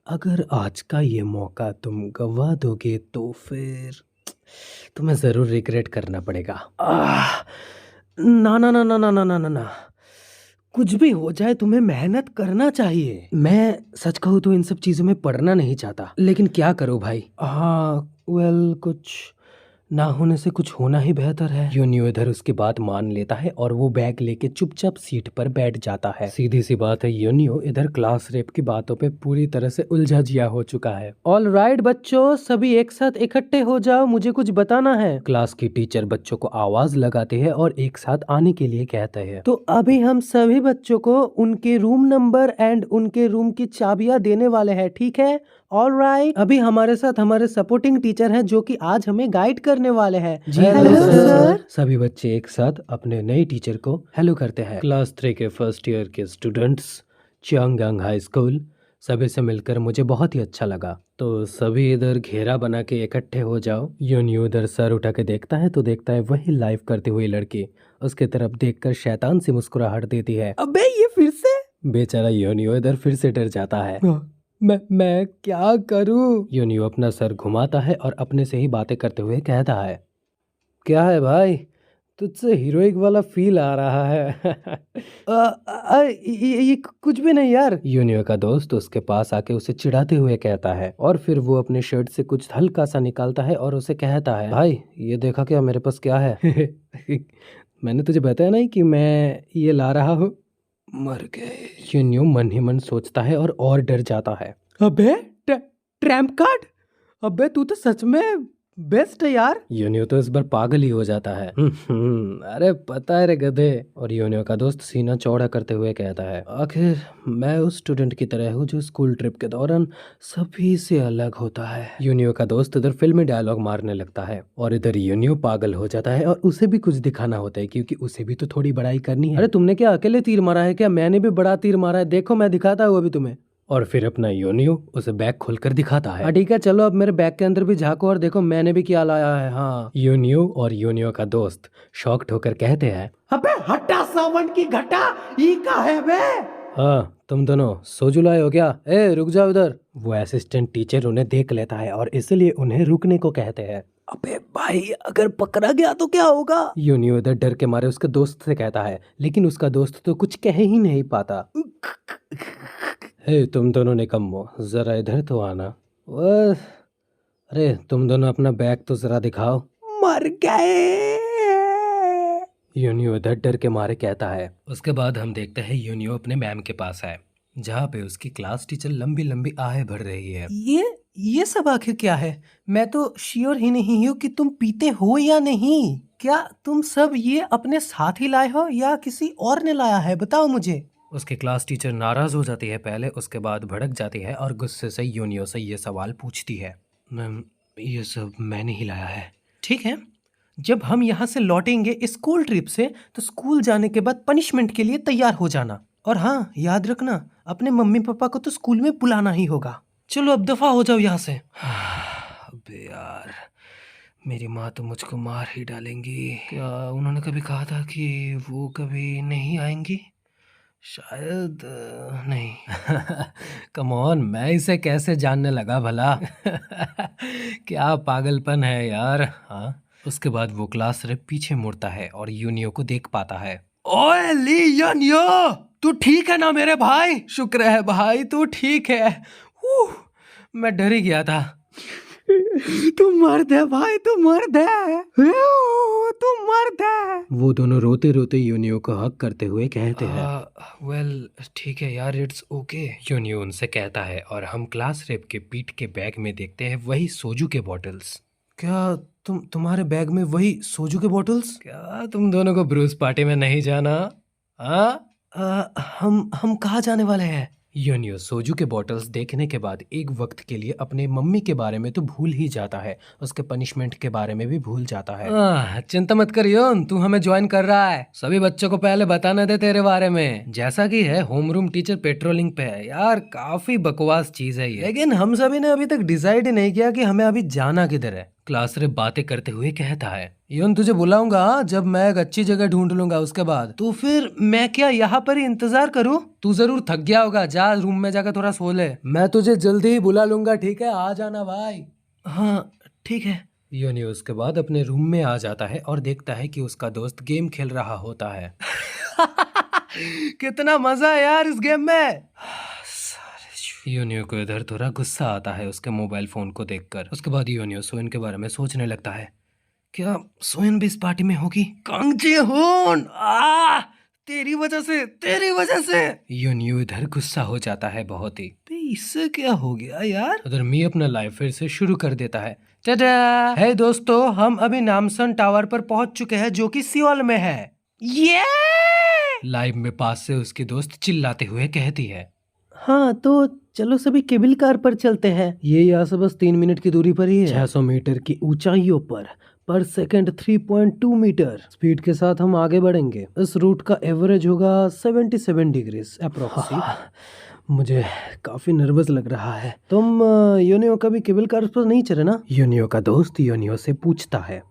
अगर आज का ये मौका तुम गवा दोगे तो फिर तुम्हें ज़रूर रिग्रेट करना पड़ेगा। ना ना ना ना ना ना ना ना ना, कुछ भी हो जाए तुम्हें मेहनत करना चाहिए। मैं सच कहूँ तो इन सब चीज़ों में पढ़ना नहीं चाहता, लेकिन क्या करूँ भाई। हाँ वेल, कुछ ना होने से कुछ होना ही बेहतर है। यूनियो इधर उसकी बात मान लेता है और वो बैग लेके चुपचाप सीट पर बैठ जाता है। सीधी सी बात है, यूनियो इधर क्लास रेप की बातों पे पूरी तरह से उलझा जिया हो चुका है। ऑल राइट बच्चों, सभी एक साथ इकट्ठे हो जाओ, मुझे कुछ बताना है। क्लास की टीचर बच्चों को आवाज लगाते हैं और एक साथ आने के लिए कहते हैं। तो अभी हम सभी बच्चों को उनके रूम नंबर एंड उनके रूम की चाबियां देने वाले हैं, ठीक है? ऑलराइट, अभी हमारे साथ हमारे सपोर्टिंग टीचर हैं जो कि आज हमें गाइड करने वाले हैं। जी हेलो सर। सभी बच्चे एक साथ अपने नए टीचर को हेलो करते हैं। क्लास 3 के फर्स्ट ईयर के स्टूडेंट्स, चियांगयांग हाई स्कूल, सभी से मिलकर मुझे बहुत ही अच्छा लगा। तो सभी इधर घेरा बना के इकट्ठे हो जाओ। यूनियो इधर सर उठा के देखता है तो देखता है वही लाइव करती हुई लड़की उसके तरफ देखकर शैतान सी मुस्कुराहट देती है। अबे ये फिर से? बेचारा यूनियो इधर फिर से डर जाता है। मैं क्या करूं? यूनियो अपना सर घुमाता है और अपने से ही बातें करते हुए कहता है, क्या है भाई, तुझसे हीरोइक वाला फील आ रहा है। ये कुछ भी नहीं यार। यूनियो का दोस्त उसके पास आके उसे चिढ़ाते हुए कहता है और फिर वो अपने शर्ट से कुछ हल्का सा निकालता है और उसे कहता है, भाई ये देखा क्या मेरे पास क्या है? मैंने तुझे बताया नहीं कि मैं ये ला रहा हूँ। मर गए। यूनियो मन ही मन सोचता है और डर जाता है। अबे ट्रैम्प कार्ड, अबे तू तो सच में बेस्ट है यार। यूनियो तो इस बार पागल ही हो जाता है। अरे पता है रे गधे। और यूनियो का दोस्त सीना चौड़ा करते हुए कहता है, आखिर मैं उस स्टूडेंट की तरह हूँ जो स्कूल ट्रिप के दौरान सभी से अलग होता है। यूनियो का दोस्त इधर फिल्मी डायलॉग मारने लगता है और इधर यूनियो पागल हो जाता है और उसे भी कुछ दिखाना होता है क्योंकि उसे भी तो थोड़ी बड़ाई करनी है। अरे तुमने क्या अकेले तीर मारा है क्या? मैंने भी बड़ा तीर मारा है, देखो मैं दिखाता हूँ अभी तुम्हें। और फिर अपना यूनियो उसे बैग खोलकर दिखाता है। ठीक है, चलो अब मेरे बैग के अंदर भी झांको और देखो मैंने भी क्या लाया है। हाँ, यूनियो और यूनियो का दोस्त शॉक्ड होकर कहते हैं, अबे हटा सावन की घटा, ये का है बे? हाँ, तुम दोनों सोजू लाए हो क्या? ए रुक जाओ इधर। वो असिस्टेंट टीचर उन्हें देख लेता है और इसलिए उन्हें रुकने को कहते हैं। अबे भाई, अगर पकड़ा गया तो क्या होगा? यूनियो इधर डर के मारे उसके दोस्त से कहता है, लेकिन उसका दोस्त तो कुछ कह ही नहीं पाता। हे तुम दोनों निकम्मो, जरा इधर तो आना। अरे तुम दोनों अपना बैग तो जरा दिखाओ। मर गए। यूनियो इधर डर के मारे कहता है। उसके बाद हम देखते हैं यूनियो अपने मैम के पास है, जहाँ पे उसकी क्लास टीचर लंबी लंबी आहें भर रही है। ये सब आखिर क्या है? मैं तो श्योर ही नहीं हूँ कि तुम पीते हो या नहीं। क्या तुम सब ये अपने साथ ही लाए हो या किसी और ने लाया है? बताओ मुझे। उसकी क्लास टीचर नाराज हो जाती है पहले, उसके बाद भड़क जाती है और गुस्से से यूनियो से ये सवाल पूछती है, मैम ये सब मैंने ही लाया है। ठीक है, जब हम यहाँ से लौटेंगे स्कूल ट्रिप से तो स्कूल जाने के बाद पनिशमेंट के लिए तैयार हो जाना। और हाँ, याद रखना अपने मम्मी पापा को तो स्कूल में बुलाना ही होगा। चलो अब दफा हो जाओ यहाँ से। अबे यार, मेरी माँ तो मुझको मार ही डालेंगी। क्या उन्होंने कभी कहा था कि वो कभी नहीं आएंगी? शायद नहीं। कम ऑन, मैं इसे कैसे जानने लगा भला? क्या पागलपन है यार। हाँ, उसके बाद वो क्लास से पीछे मुड़ता है और यूनियो को देख पाता है। ओए ली यूनियो, तू ठीक है ना मेरे भाई? शुक्र है भाई तू ठीक है। मैं डर ही गया था। तू मर्द है भाई, तू मर्द है, तू मर्द है। वो दोनों रोते रोते यूनियो को हक करते हुए कहते हैं, वेल ठीक है यार, इट्स ओके। यूनियो उनसे कहता है और हम क्लास रेप के पीठ के बैग में देखते हैं वही सोजू के बॉटल्स। क्या तुम्हारे बैग में वही सोजू के बॉटल्स? क्या तुम दोनों को ब्रूस पार्टी में नहीं जाना? हम कहाँ जाने वाले हैं? यूनियो सोजू के बॉटल्स देखने के बाद एक वक्त के लिए अपने मम्मी के बारे में तो भूल ही जाता है, उसके पनिशमेंट के बारे में भी भूल जाता है। चिंता मत कर योन, तू हमें ज्वाइन कर रहा है। सभी बच्चों को पहले बताना दे तेरे बारे में। जैसा कि है होमरूम टीचर पेट्रोलिंग पे है। यार काफी बकवास चीज है ये, लेकिन हम सभी ने अभी तक डिसाइड ही नहीं किया कि हमें अभी जाना किधर है। क्लास रे बातें करते हुए कहता है, योन तुझे बुलाऊंगा जब मैं एक अच्छी जगह ढूंढ लूंगा उसके बाद। तो फिर मैं क्या यहाँ पर ही इंतजार करूँ? तू जरूर थक गया होगा, जा रूम में जाकर थोड़ा सो ले। मैं तुझे जल्दी ही बुला लूंगा, ठीक है? आ जाना भाई। हाँ ठीक है। योनी उसके बाद अपने रूम में आ जाता है और देखता है कि उसका दोस्त गेम खेल रहा होता है। कितना मजा है यार इस गेम में। यूनियो को इधर थोड़ा गुस्सा आता है उसके मोबाइल फोन को देखकर। उसके बाद यूनियो सोयन के बारे में सोचने लगता है, क्या सोयन भी इस पार्टी में होगी? कांग जी होन, तेरी वजह से। यूनियो इधर गुस्सा हो जाता है बहुत ही। इससे क्या हो गया यार? उधर मी अपना लाइफ फिर से शुरू कर देता है। टाटा। है दोस्तों, हम अभी नामसन टावर पर पहुंच चुके हैं जो कि सियोल में है। ये लाइव में पास से उसकी दोस्त चिल्लाते हुए कहती है, हाँ तो चलो सभी केबल कार पर चलते हैं। ये यहाँ से बस 3 मिनट की दूरी पर ही है। 600 मीटर की ऊंचाइयों पर सेकंड 3.2 मीटर स्पीड के साथ हम आगे बढ़ेंगे। इस रूट का एवरेज होगा 77 डिग्रीज अप्रोक्सीमेट। मुझे काफी नर्वस लग रहा है। तुम यूनियो कभी केबल कार पर नहीं चढ़े ना? यूनियो का दोस्त यूनियो से पूछता है।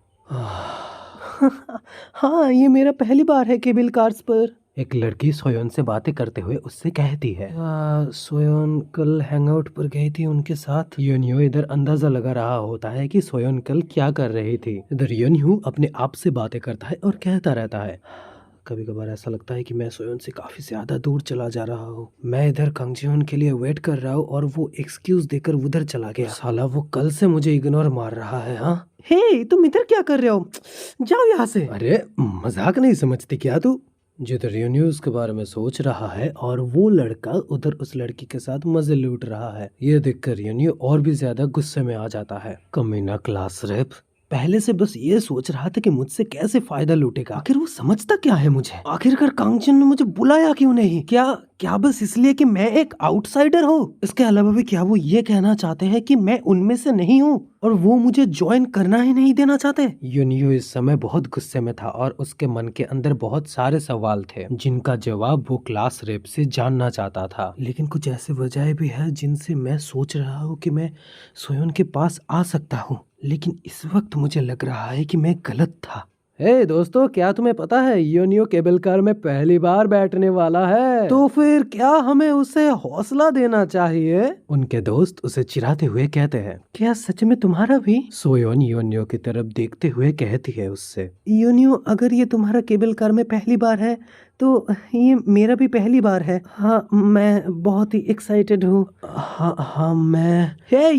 हाँ ये मेरा पहली बार है केबल कार्स पर। एक लड़की सोयोन से बातें करते हुए उससे कहती है, सोयोन कल हैंगआउट पर गई थी उनके साथ। यूनियो इधर अंदाजा लगा रहा होता है कि सोयोन कल क्या कर रही थी। इधर यूनियो अपने आप से बातें करता है और कहता रहता है, कभी कभार ऐसा लगता है कि मैं सोयोन से काफी ज्यादा दूर चला जा रहा हूँ। मैं इधर कंगजीहोन के लिए वेट कर रहा हूँ और वो एक्सक्यूज देकर उधर चला गया। साला वो कल से मुझे इग्नोर मार रहा है। हाँ हे तुम इधर क्या कर रहे हो? जाओ यहाँ से। अरे मजाक नहीं समझती क्या तू? जिधर यूनियो उसके बारे में सोच रहा है और वो लड़का उधर उस लड़की के साथ मजे लूट रहा है। ये देखकर यूनियो और भी ज्यादा गुस्से में आ जाता है। कमीना क्लास रेप पहले से बस ये सोच रहा था कि मुझसे कैसे फायदा लूटेगा। आखिर वो समझता क्या है मुझे? आखिरकार कांगचन ने मुझे बुलाया क्यों नहीं? क्या बस इसलिए कि मैं एक आउटसाइडर हूँ? इसके अलावा भी क्या वो ये कहना चाहते हैं कि मैं उनमें से नहीं हूँ और वो मुझे ज्वाइन करना ही नहीं देना चाहते? यूनियो इस समय बहुत गुस्से में था और उसके मन के अंदर बहुत सारे सवाल थे जिनका जवाब वो क्लास रेप से जानना चाहता था। लेकिन कुछ ऐसे वजह भी है जिनसे मैं सोच रहा हूँ कि मैं सोयोन के पास आ सकता हूँ, लेकिन इस वक्त मुझे लग रहा है कि मैं गलत था। हे दोस्तों, क्या तुम्हें पता है यूनियो केबल कार में पहली बार बैठने वाला है? तो फिर क्या हमें उसे हौसला देना चाहिए? उनके दोस्त उसे चिढ़ाते हुए कहते हैं, क्या सच में तुम्हारा भी? सोयोन यूनियो की तरफ देखते हुए कहती है उससे, यूनियो अगर ये तुम्हारा केबल कार में पहली बार है तो ये मेरा भी पहली बार है। हाँ मैं बहुत ही एक्साइटेड हूँ। हाँ मैं। हे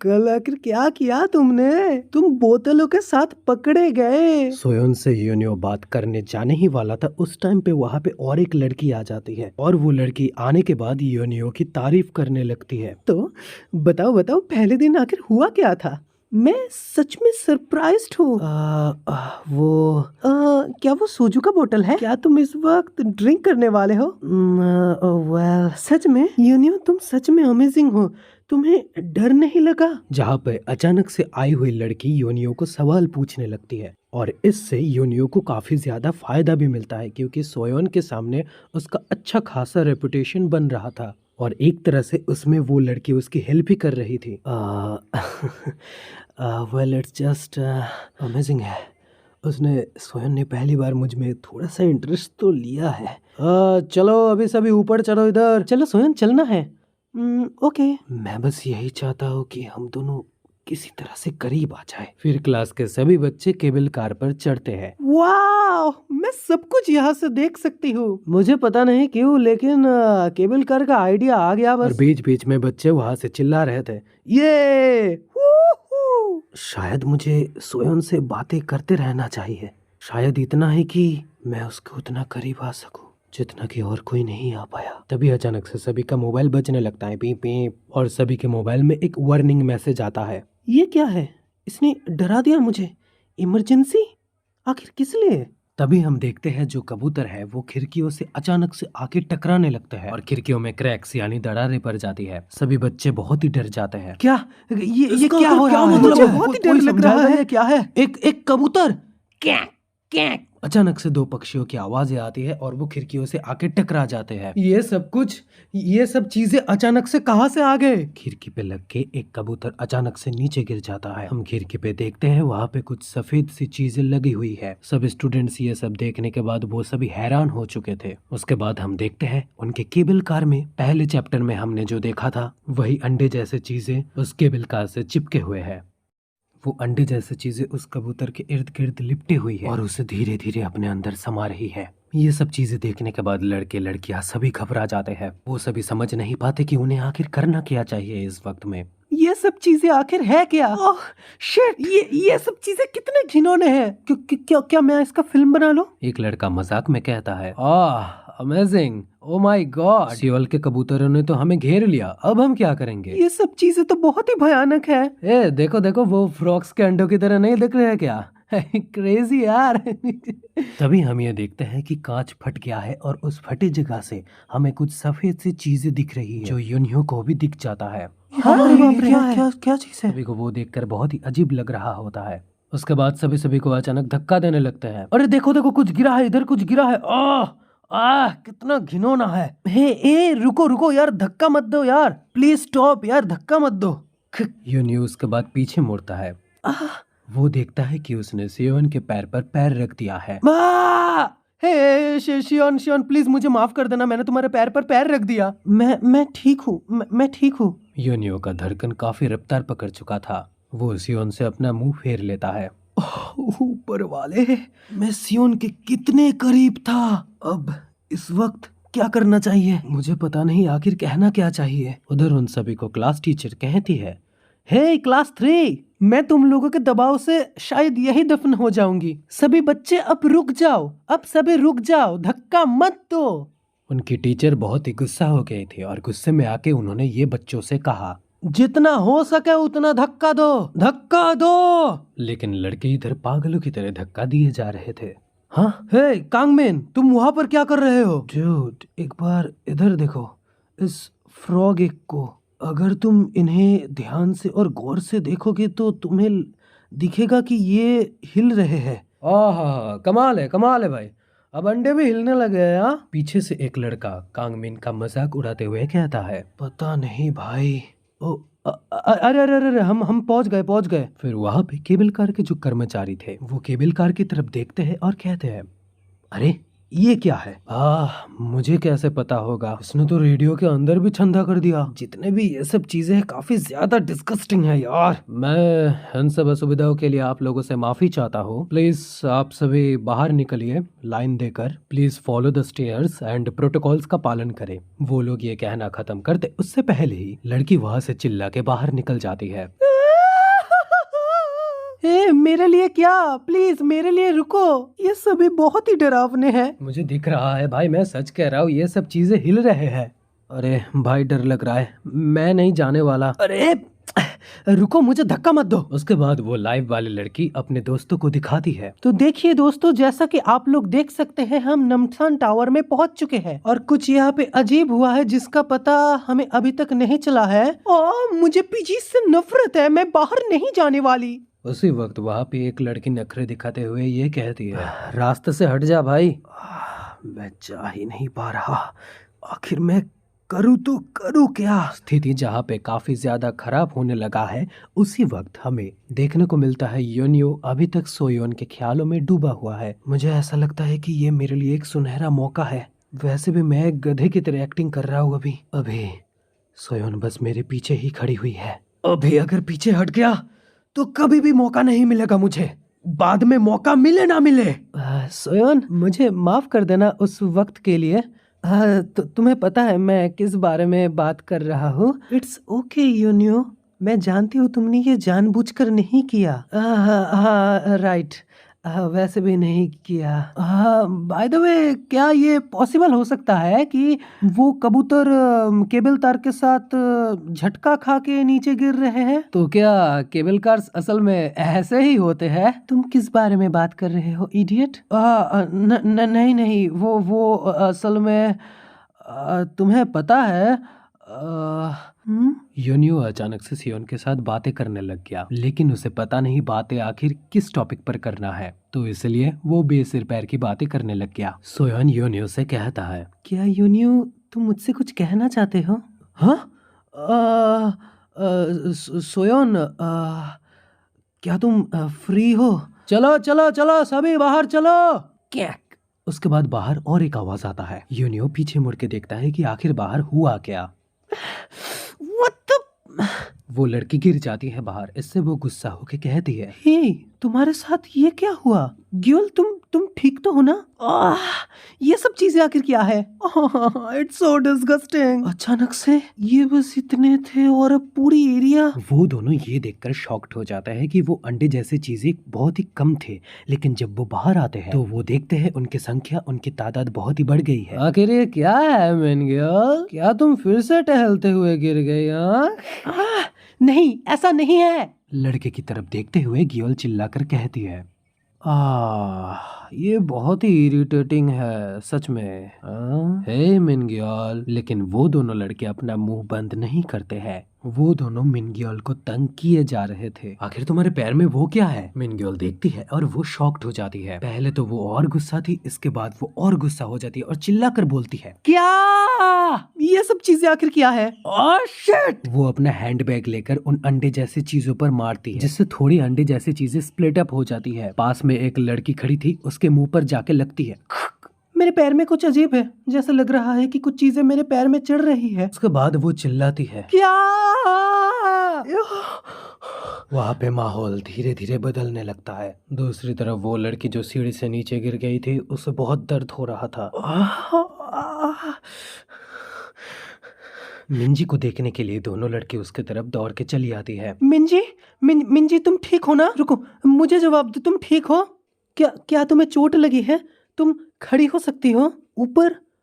कल आखिर क्या किया तुमने? तुम बोतलों के साथ पकड़े गए। सोयोन से यूनियो बात करने जाने ही वाला था, उस टाइम पे वहाँ पे और एक लड़की आ जाती है और वो लड़की आने के बाद यूनियो की तारीफ करने लगती है। तो बताओ पहले दिन आखिर हुआ क्या था? मैं सच में सरप्राइज्ड हूँ। क्या वो सोजू का बोतल है? क्या तुम इस वक्त ड्रिंक करने वाले हो? वेल सच में यूनियो तुम सच में अमेजिंग हो। तुम्हें डर नहीं लगा? जहाँ पे अचानक से आई हुई लड़की यूनियो को सवाल पूछने लगती है और इससे यूनियो को काफी ज्यादा फायदा भी मिलता है क्योंकि सोयोन के सामने उसका अच्छा खासा रेपुटेशन बन रहा था और एक तरह से उसमें वो लड़की उसकी हेल्प ही कर रही थी। वेल इट्स जस्ट अमेजिंग है। उसने सोयन ने पहली बार मुझ में थोड़ा सा इंटरेस्ट तो लिया है। चलो अभी सभी ऊपर चलो, इधर चलो सोयन चलना है। ओके। मैं बस यही चाहता हूँ कि हम दोनों किसी तरह से करीब आ जाए। फिर क्लास के सभी बच्चे केबल कार पर चढ़ते हैं। वाह, मैं सब कुछ यहाँ से देख सकती हूँ। मुझे पता नहीं क्यों, लेकिन केबल कार का आइडिया आ गया बस। और बीच बीच में बच्चे वहाँ से चिल्ला रहे थे, ये शायद मुझे सोयन से बातें करते रहना चाहिए। शायद इतना है कि मैं उसके उतना करीब आ सकूं जितना कि और कोई नहीं आ पाया। तभी अचानक से सभी का मोबाइल बजने लगता है, पीप पीप, और सभी के मोबाइल में एक वार्निंग मैसेज आता है। ये क्या है? इसने डरा दिया मुझे। इमरजेंसी? आखिर किस लिए? तभी हम देखते हैं जो कबूतर है वो खिड़कियों से अचानक से आके टकराने लगता है और खिड़कियों में क्रैक्स यानी दरारें पड़ जाती है। सभी बच्चे बहुत ही डर जाते हैं। क्या ये क्या हो रहा है? मुझे बहुत ही डर लग रहा है। क्या है? एक कबूतर कैक कैक। अचानक से दो पक्षियों की आवाजें आती है और वो खिड़कियों से आके टकरा जाते हैं। ये सब चीजें अचानक से कहां से आ गए? खिड़की पे लग के एक कबूतर अचानक से नीचे गिर जाता है। हम खिड़की पे देखते हैं, वहाँ पे कुछ सफेद सी चीजें लगी हुई है। सब स्टूडेंट्स ये सब देखने के बाद वो सभी हैरान हो चुके थे। उसके बाद हम देखते हैं उनके केबल कार में पहले चैप्टर में हमने जो देखा था वही अंडे जैसे चीजें उस केबल कार से चिपके हुए है। वो अंडे जैसी चीजें उस कबूतर के इर्द गिर्द लिपटी हुई है और उसे धीरे धीरे अपने अंदर समा रही है। ये सब चीजें देखने के बाद लड़के लड़कियां सभी घबरा जाते हैं। वो सभी समझ नहीं पाते कि उन्हें आखिर करना क्या चाहिए इस वक्त में। ये सब चीजें आखिर है क्या? ओह शिट, ये सब चीजें कितने घिनौने हैं। क्या मैं इसका फिल्म बना लूं? एक लड़का मजाक में कहता है, amazing, oh my God, Seoul के कबूतरों ने तो हमें घेर लिया, अब हम क्या करेंगे? ये सब चीजें तो बहुत ही भयानक है। ए देखो देखो, वो फ्रॉक्स के अंडों की तरह नहीं दिख रहे हैं क्या? क्रेजी यार। तभी हम ये देखते हैं कि कांच फट गया है और उस फटी जगह से हमें कुछ सफेद सी चीजें दिख रही है जो यूनियो को भी दिख जाता है। क्या चीज है? सभी को वो देखकर बहुत ही अजीब लग रहा होता है। उसके बाद सभी को अचानक धक्का देने लगते हैं। अरे देखो देखो, कुछ गिरा है, इधर कुछ गिरा है। कितना घिनौना है। हे रुको यार, धक्का मत दो यार, प्लीज स्टॉप यार, धक्का मत दो। यूनियो उसके बाद पीछे मुड़ता है। वो देखता है कि उसने सियोन के पैर पर पैर रख दिया है। शियोन प्लीज मुझे माफ कर देना, मैंने तुम्हारे पैर पर पैर रख दिया। मैं ठीक हूँ, मैं ठीक हूँ। यूनियो का धड़कन काफी रफ्तार पकड़ चुका था। वो सियोन से अपना मुंह फेर लेता है। ऊपर वाले, मैं सियोन के कितने करीब था। अब इस वक्त क्या करना चाहिए? मुझे पता नहीं आखिर कहना क्या चाहिए। उधर उन सभी को क्लास टीचर कहती है, हे क्लास 3, मैं तुम लोगों के दबाव से शायद यही दफन हो जाऊंगी। सभी बच्चे अब रुक जाओ, अब सभी रुक जाओ, धक्का मत दो। उनकी टीचर बहुत ही गुस्सा हो गए थे और गुस्से में आके उन्होंने ये बच्चों से कहा, जितना हो सके उतना धक्का दो। लेकिन लड़के इधर पागलों की तरह धक्का दिए जा रहे थे। हाँ, हे कांगमेन, तुम वहां पर क्या कर रहे हो? डूड, एक बार इधर देखो, इस फ्रॉग एग को। अगर तुम इन्हें ध्यान से और गौर से देखोगे तो तुम्हें दिखेगा कि ये हिल रहे हैं। कमाल है भाई, अब अंडे भी हिलने लगे हैं। पीछे से एक लड़का कांगमिन का मजाक उड़ाते हुए कहता है, पता नहीं भाई। अरे हम पहुंच गए। फिर वहां पे केबल कार के जो कर्मचारी थे वो केबल कार की तरफ देखते हैं और कहते हैं, अरे ये क्या है? मुझे कैसे पता होगा, इसने तो रेडियो के अंदर भी छंदा कर दिया। जितने भी ये सब चीजें हैं काफी ज्यादा डिस्गस्टिंग है यार। मैं इन सब असुविधाओं के लिए आप लोगों से माफी चाहता हूँ। प्लीज आप सभी बाहर निकलिए लाइन देकर। Please follow the stairs and protocols का पालन करें। वो लोग ये कहना खत्म करते उससे पहले ही लड़की वहाँ से चिल्ला के बाहर निकल जाती है। मेरे लिए क्या? प्लीज मेरे लिए रुको, ये सभी बहुत ही डरावने हैं। मुझे दिख रहा है भाई, मैं सच कह रहा हूँ, ये सब चीजें हिल रहे हैं। अरे भाई डर लग रहा है, मैं नहीं जाने वाला। अरे रुको, मुझे धक्का मत दो। उसके बाद वो लाइव वाली लड़की अपने दोस्तों को दिखाती है। तो देखिए दोस्तों, जैसा कि आप लोग देख सकते हैं, हम नमसान टावर में पहुंच चुके हैं और कुछ यहाँ पे अजीब हुआ है जिसका पता हमें अभी तक नहीं चला है। मुझे पीजी से नफरत है, मैं बाहर नहीं जाने वाली। उसी वक्त वहाँ पे एक लड़की नखरे दिखाते हुए ये कहती है, रास्ते से हट जा भाई। मैं जा ही नहीं पा रहा, आखिर मैं करूँ तो करूँ क्या? स्थिति जहाँ पे काफी ज्यादा खराब होने लगा है, उसी वक्त हमें देखने को मिलता है यूनियो अभी तक सोयोन के ख्यालों में डूबा हुआ है। मुझे ऐसा लगता है कि ये मेरे लिए एक सुनहरा मौका है। वैसे भी मैं एक गधे की तरह एक्टिंग कर रहा हूँ अभी सोयोन बस मेरे पीछे ही खड़ी हुई है। अभी अगर पीछे हट गया तो कभी भी मौका नहीं मिलेगा मुझे। बाद में मौका मिले ना मिले। सोयन, मुझे माफ कर देना उस वक्त के लिए। तुम्हें पता है मैं किस बारे में बात कर रहा हूँ। इट्स ओके यूनियो, मैं जानती हूँ तुमने ये जानबूझकर नहीं किया। हाँ राइट, वैसे भी नहीं किया। बाय द वे, क्या ये पॉसिबल हो सकता है कि वो कबूतर केबल तार के साथ झटका खा के नीचे गिर रहे हैं? तो क्या केबल कार्स असल में ऐसे ही होते हैं? तुम किस बारे में बात कर रहे हो इडियट? नहीं नहीं, वो असल में तुम्हें पता है। योनियो अचानक से सियोन के साथ बातें करने लग गया, लेकिन उसे पता नहीं बातें आखिर किस टॉपिक पर करना है, तो इसलिए वो बेसिर पैर की बातें करने लग गया। सोयन योनियो से कहता है, क्या योनियो तुम मुझसे कुछ कहना चाहते हो? हाँ? सोयन, क्या तुम फ्री हो? चलो चलो चलो सभी बाहर चलो। क्या? उसके बाद बाहर और एक आवाज आता है। योनियो पीछे मुड़ के देखता है कि आखिर बाहर हुआ क्या। What the... वो लड़की गिर जाती है बाहर। इससे वो गुस्सा होके कहती है, हे, तुम्हारे साथ ये क्या हुआ? ग्योल, तुम ठीक तो हो ना? ये सब चीजें आखिर क्या है? It's so disgusting. अचानक से ये बस इतने थे और अब पूरी एरिया। वो दोनों ये देखकर शॉक्ड हो जाता है कि वो अंडे जैसे चीजें बहुत ही कम थे, लेकिन जब वो बाहर आते हैं तो वो देखते हैं उनकी तादाद बहुत ही बढ़ गई है। आखिर ये क्या है मिनग्योल? क्या तुम फिर से टहलते हुए गिर गई? नहीं, ऐसा नहीं है। लड़के की तरफ देखते हुए ग्योल चिल्लाकर कहती है, ये बहुत ही इरिटेटिंग है सच में। हे मिनग्योल। लेकिन वो दोनों लड़के अपना मुंह बंद नहीं करते हैं। वो दोनों मिनग्योल को तंग किए जा रहे थे। आखिर तुम्हारे पैर में वो क्या है? मिनग्योल देखती है और वो शॉक्ड हो जाती है। पहले तो वो और गुस्सा थी, इसके बाद वो और गुस्सा हो जाती है और चिल्लाकर बोलती है, क्या ये सब चीजें आखिर क्या है? Oh shit! वो अपना हैंडबैग लेकर उन अंडे जैसी चीजों पर मारती है, जिससे थोड़ी अंडे जैसी चीजें स्प्लिट अप हो जाती है। पास में एक लड़की खड़ी थी, उसके मुंह पर जाके लगती है। मेरे पैर में कुछ अजीब है, जैसे लग रहा है कि कुछ चीजें मेरे पैर में चढ़ रही है। उसके बाद वो चिल्लाती है, क्या? वहाँ पे माहौल धीरे धीरे बदलने लगता है। दूसरी तरफ वो लड़की जो सीढ़ी से नीचे गिर गई थी, उसे बहुत दर्द हो रहा था। मिंजी को देखने के लिए दोनों लड़के उसके तरफ दौड़ के चली आती है। मिंजी तुम ठीक हो ना? रुको, मुझे जवाब दो, तुम ठीक हो? क्या तुम्हें चोट लगी है? तुम खड़ी हो सकती हो?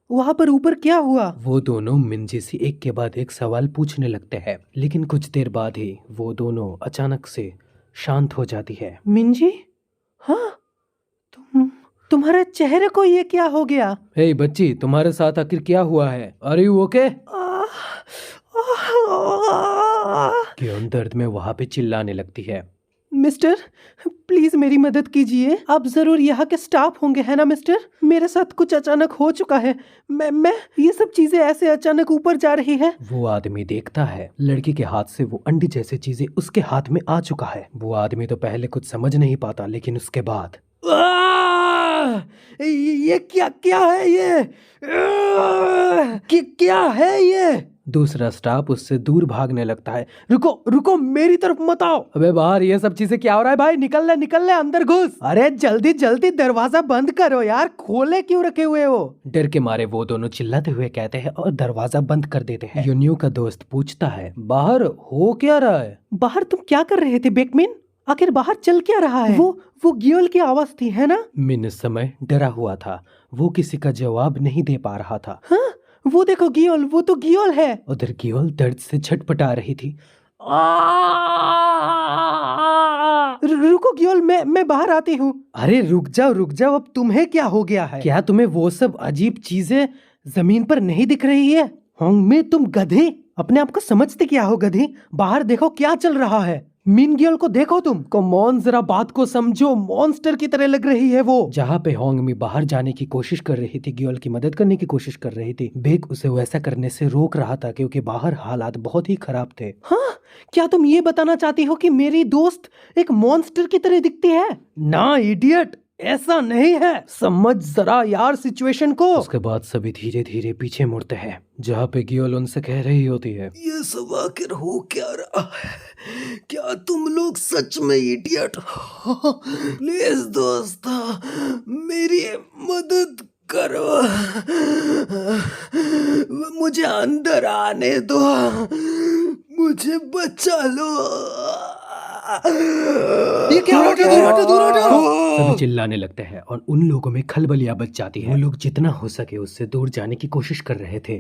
वहाँ पर ऊपर क्या हुआ? वो दोनों मिंजी से एक के बाद एक सवाल पूछने लगते हैं, लेकिन कुछ देर बाद ही वो दोनों अचानक से शांत हो जाती है। मिंजी, हाँ, तुम्हारे चेहरे को ये क्या हो गया? हे बच्ची, तुम्हारे साथ आखिर क्या हुआ है? अरे यू ओके? क्यों दर्द में वहाँ पे चिल्लाने लगती है। मिस्टर, प्लीज मेरी मदद कीजिए। आप जरूर यहाँ के स्टाफ होंगे, है ना मिस्टर? मेरे साथ कुछ अचानक हो चुका है। मैं ये सब चीजें ऐसे अचानक ऊपर जा रही है। वो आदमी देखता है लड़की के हाथ से वो अंडे जैसी चीजें उसके हाथ में आ चुका है। वो आदमी तो पहले कुछ समझ नहीं पाता, लेकिन उसके बाद ये क्या है? ये क्या है ये? दूसरा स्टाफ उससे दूर भागने लगता है। रुको, मेरी तरफ मत आओ। अबे बाहर ये सब चीजें क्या हो रहा है भाई? निकल ले अंदर घुस। अरे जल्दी दरवाजा बंद करो यार, खोले क्यों रखे हुए हो? डर के मारे वो दोनों चिल्लाते हुए कहते हैं और दरवाजा बंद कर देते हैं। यूनियो का दोस्त पूछता है, बाहर हो क्या रहा है? बाहर तुम क्या कर रहे थे बेकमिन? आखिर बाहर चल क्या रहा है? वो ग्योल की आवाज थी, है ना? मिन इस समय डरा हुआ था, वो किसी का जवाब नहीं दे पा रहा था। हाँ? वो देखो ग्योल, वो तो ग्योल है। उधर ग्योल दर्द से छटपटा रही थी। रुको ग्योल, मैं बाहर आती हूँ। अरे रुक जाओ, अब तुम्हें क्या हो गया है? क्या तुम्हें वो सब अजीब चीजें जमीन पर नहीं दिख रही है? होंगमी, तुम गधे, अपने आप को समझते क्या हो गधी? बाहर देखो क्या चल रहा है। मिन ग्योल को देखो तुम। कमॉन, जरा बात को समझो, मॉन्स्टर की तरह लग रही है वो। जहाँ पे होंगमी बाहर जाने की कोशिश कर रही थी, ग्योल की मदद करने की कोशिश कर रही थी, बेक उसे वैसा करने से रोक रहा था क्योंकि बाहर हालात बहुत ही खराब थे। हाँ, क्या तुम ये बताना चाहती हो कि मेरी दोस्त एक मॉन्स्टर की तरह दिखती है? ना इडियट, ऐसा नहीं है, समझ जरा यार सिचुएशन को। उसके बाद सभी धीरे धीरे पीछे मुड़ते हैं, जहाँ पे गियोल उनसे कह रही होती है, ये सब आखिर हो क्या रहा है? क्या तुम लोग सच में इडियट हो? प्लीज दोस्त, मेरी मदद करो, मुझे अंदर आने दो, मुझे बचा लो। ये क्या हो गया? दूर हटो। सभी चिल्लाने लगते हैं और उन लोगों में खलबलियां बच जाती है। वो लोग जितना हो सके उससे दूर जाने की कोशिश कर रहे थे।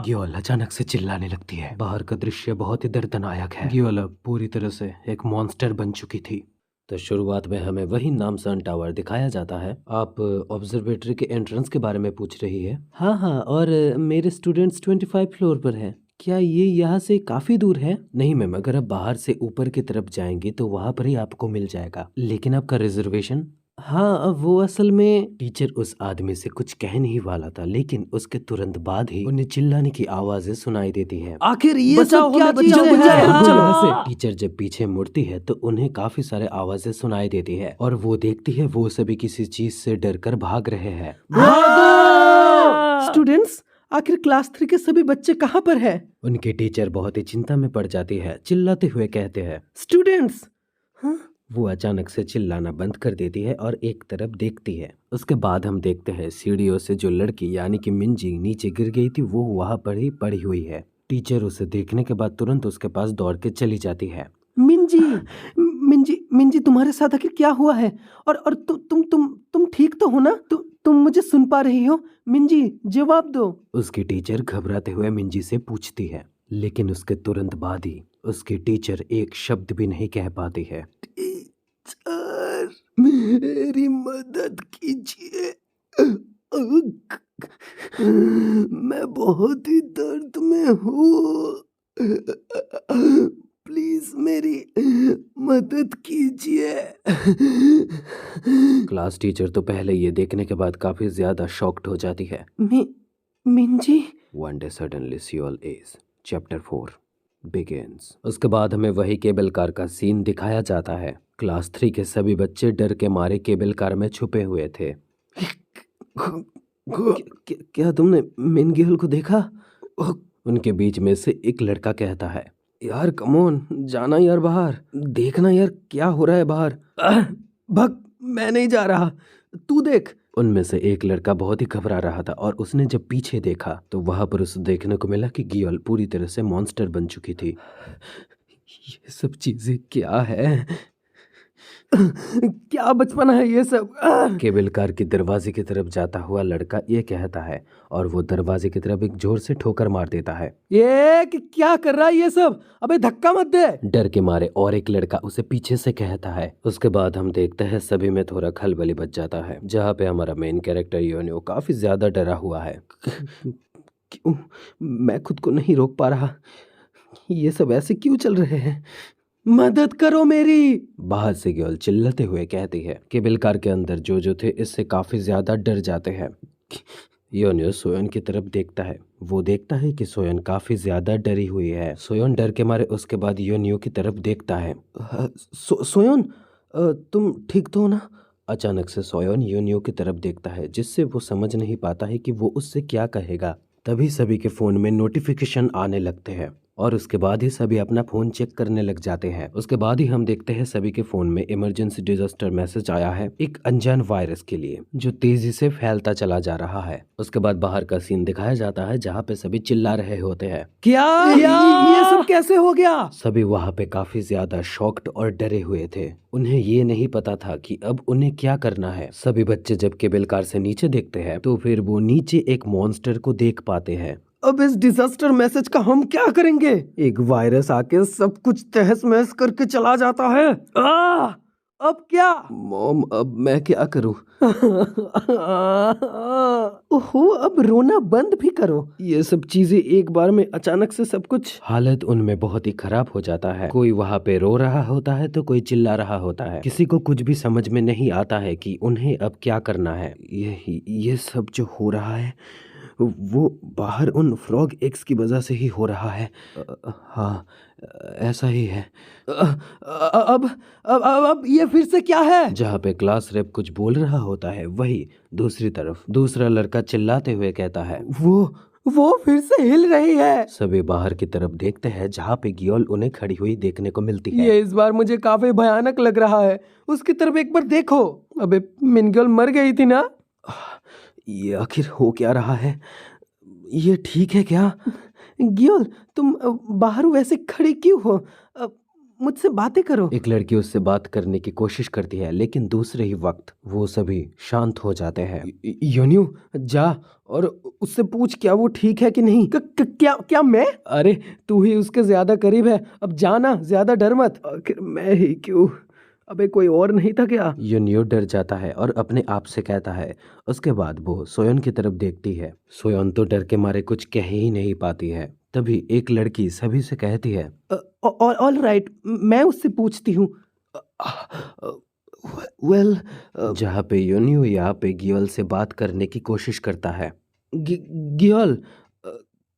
गियोल अचानक से चिल्लाने लगती है। बाहर का दृश्य बहुत ही दर्दनायक है। गियोल अब पूरी तरह से एक मॉन्स्टर बन चुकी थी। तो शुरुआत में हमें वही नामसन टावर दिखाया जाता है। आप ऑब्जर्वेटरी के एंट्रेंस के बारे में पूछ रही है? हाँ हाँ, और मेरे स्टूडेंट्स 25 फ्लोर पर हैं। क्या ये यहाँ से काफी दूर है? नहीं मैम, अगर आप बाहर से ऊपर की तरफ जाएंगे तो वहाँ पर ही आपको मिल जाएगा। लेकिन आपका रिजर्वेशन? हाँ, वो असल में। टीचर उस आदमी से कुछ कह नहीं वाला था, लेकिन उसके तुरंत बाद ही उन्हें चिल्लाने की आवाजें सुनाई देती हैं। आखिर ये सब क्या चीजें हैं? टीचर जब पीछे मुड़ती है तो उन्हें काफी सारे आवाजें सुनाई देती है और वो देखती है वो सभी किसी चीज से डरकर भाग रहे हैं। स्टूडेंट्स, आखिर क्लास 3 के सभी बच्चे कहाँ पर हैं? उनके टीचर बहुत ही चिंता में पड़ जाती है, चिल्लाते हुए कहते हैं, स्टूडेंट्स। वो अचानक से चिल्लाना बंद कर देती है और एक तरफ देखती है। उसके बाद हम देखते हैं सीढ़ियों से जो लड़की यानी कि मिंजी नीचे गिर गई थी वो वहाँ पर ही पड़ी हुई है। टीचर उसे देखने के बाद तुरंत उसके पास दौड़ के चली जाती है। मिंजी, मिंजी, मिंजी, तुम्हारे साथ आखिर क्या हुआ है? और तुम ठीक तो हो ना? तुम मुझे सुन पा रही हो? मिंजी, जवाब दो। उसकी टीचर घबराते हुए मिंजी से पूछती है, लेकिन उसके तुरंत बाद ही उसकी टीचर एक शब्द भी नहीं कह पाती है। टीचर, मेरी मदद कीजिए, मैं बहुत ही दर्द में हूँ, प्लीज मेरी मदद कीजिए। क्लास टीचर तो पहले ये देखने के बाद काफी ज्यादा शॉक्ड हो जाती है। Minji. One day suddenly Seoul as chapter 4 begins। उसके बाद हमें वही केबल कार का सीन दिखाया जाता है। क्लास 3 के सभी बच्चे डर के मारे केबल कार में छुपे हुए थे। क्या तुमने मिनगिल को देखा? उनके बीच में से एक लड़का कहता है, यार कमोन, जाना यार बाहर, देखना यार क्या हो रहा है बाहर। भग, मैं नहीं जा रहा, तू देख। उनमें से एक लड़का बहुत ही घबरा रहा था और उसने जब पीछे देखा तो वहां पर उसे देखने को मिला कि गियोल पूरी तरह से मॉन्स्टर बन चुकी थी। ये सब चीजें क्या है? क्या बचपना है ये सब। केबल कार के दरवाजे की तरफ जाता हुआ लड़का ये कहता है और वो दरवाजे की तरफ एक जोर से ठोकर मार देता है। ये क्या कर रहा है ये सब? अबे धक्का मत दे। डर के मारे और एक लड़का उसे पीछे से कहता है। उसके बाद हम देखते हैं सभी में थोड़ा खलबली बच जाता है, जहाँ पे हमारा मेन कैरेक्टर योनियो काफी ज्यादा डरा हुआ है। क्यों? मैं खुद को नहीं रोक पा रहा, ये सब ऐसे क्यों चल रहे हैं? मदद करो मेरी। बाहर से गियोल चिल्लाते हुए कहती है। केबल कार के अंदर जो थे इससे काफी ज्यादा डर जाते हैं। योनियो सोयन की तरफ देखता है। वो देखता है कि सोयन काफी ज्यादा डरी हुई है। सोयन डर के मारे उसके बाद योनियो की तरफ देखता है। सोयन, तुम ठीक तो हो ना? अचानक से सोयन योनियो की तरफ देखता है, जिससे वो समझ नहीं पाता है कि वो उससे क्या कहेगा। तभी सभी के फोन में नोटिफिकेशन आने लगते हैं और उसके बाद ही सभी अपना फोन चेक करने लग जाते हैं। उसके बाद ही हम देखते हैं सभी के फोन में इमरजेंसी डिजास्टर मैसेज आया है एक अनजान वायरस के लिए, जो तेजी से फैलता चला जा रहा है। उसके बाद बाहर का सीन दिखाया जाता है, जहाँ पे सभी चिल्ला रहे होते हैं, क्या ये सब कैसे हो गया? सभी वहाँ पे काफी ज्यादा शॉक्ड और डरे हुए थे। उन्हें ये नहीं पता था कि अब उन्हें क्या करना है। सभी बच्चे जब केबल कार से नीचे देखते हैं तो फिर वो नीचे एक मॉन्स्टर को देख पाते हैं। अब इस डिजास्टर मैसेज का हम क्या करेंगे? एक वायरस आके सब कुछ तहस महस करके चला जाता है। अब क्या? मॉम, अब मैं क्या करूं? ओहो, अब रोना बंद भी करो। ये सब चीजें एक बार में अचानक से सब कुछ। हालत उनमें बहुत ही खराब हो जाता है। कोई वहाँ पे रो रहा होता है तो कोई चिल्ला रहा होता है। किसी को कुछ भी समझ में नहीं आता है कि उन्हें अब क्या करना है। ये सब जो हो रहा है वो बाहर उन फ्रॉग एग्स की वजह से ही हो रहा है। हाँ, ऐसा ही है। अब ये फिर से क्या है? जहाँ पे क्लास रेप कुछ बोल रहा होता है, वही दूसरी तरफ दूसरा लड़का चिल्लाते हुए कहता है, वो फिर से हिल रही है। सभी बाहर की तरफ देखते हैं जहाँ पे गियोल उन्हें खड़ी हुई देखने को मिलती है। ये इस बार मुझे काफी भयानक लग रहा है। उसकी तरफ एक बार देखो। अबे मिनगल मर गई थी ना? ये आखिर हो क्या रहा है? ये ठीक है क्या? गियोल, तुम बाहर वैसे खड़ी क्यों हो? मुझसे बातें करो। एक लड़की उससे बात करने की कोशिश करती है, लेकिन दूसरे ही वक्त वो सभी शांत हो जाते हैं। योन्यू, जा और उससे पूछ क्या वो ठीक है कि नहीं। क्या मैं? अरे तू ही उसके ज्यादा करीब है। अब जाना, ज्यादा डर मत। आखिर मैं ही क्यों? अबे कोई और नहीं था क्या? योनियो डर जाता है और अपने आप से कहता है। उसके बाद वो सोयन की तरफ देखती है। सोयन तो डर के मारे कुछ कह ही नहीं पाती है। तभी एक लड़की सभी से कहती है, ऑल राइट, मैं उससे पूछती हूँ। वेल, जहाँ पे योनियो यहाँ पे गियोल से बात करने की कोशिश करता है। गियोल,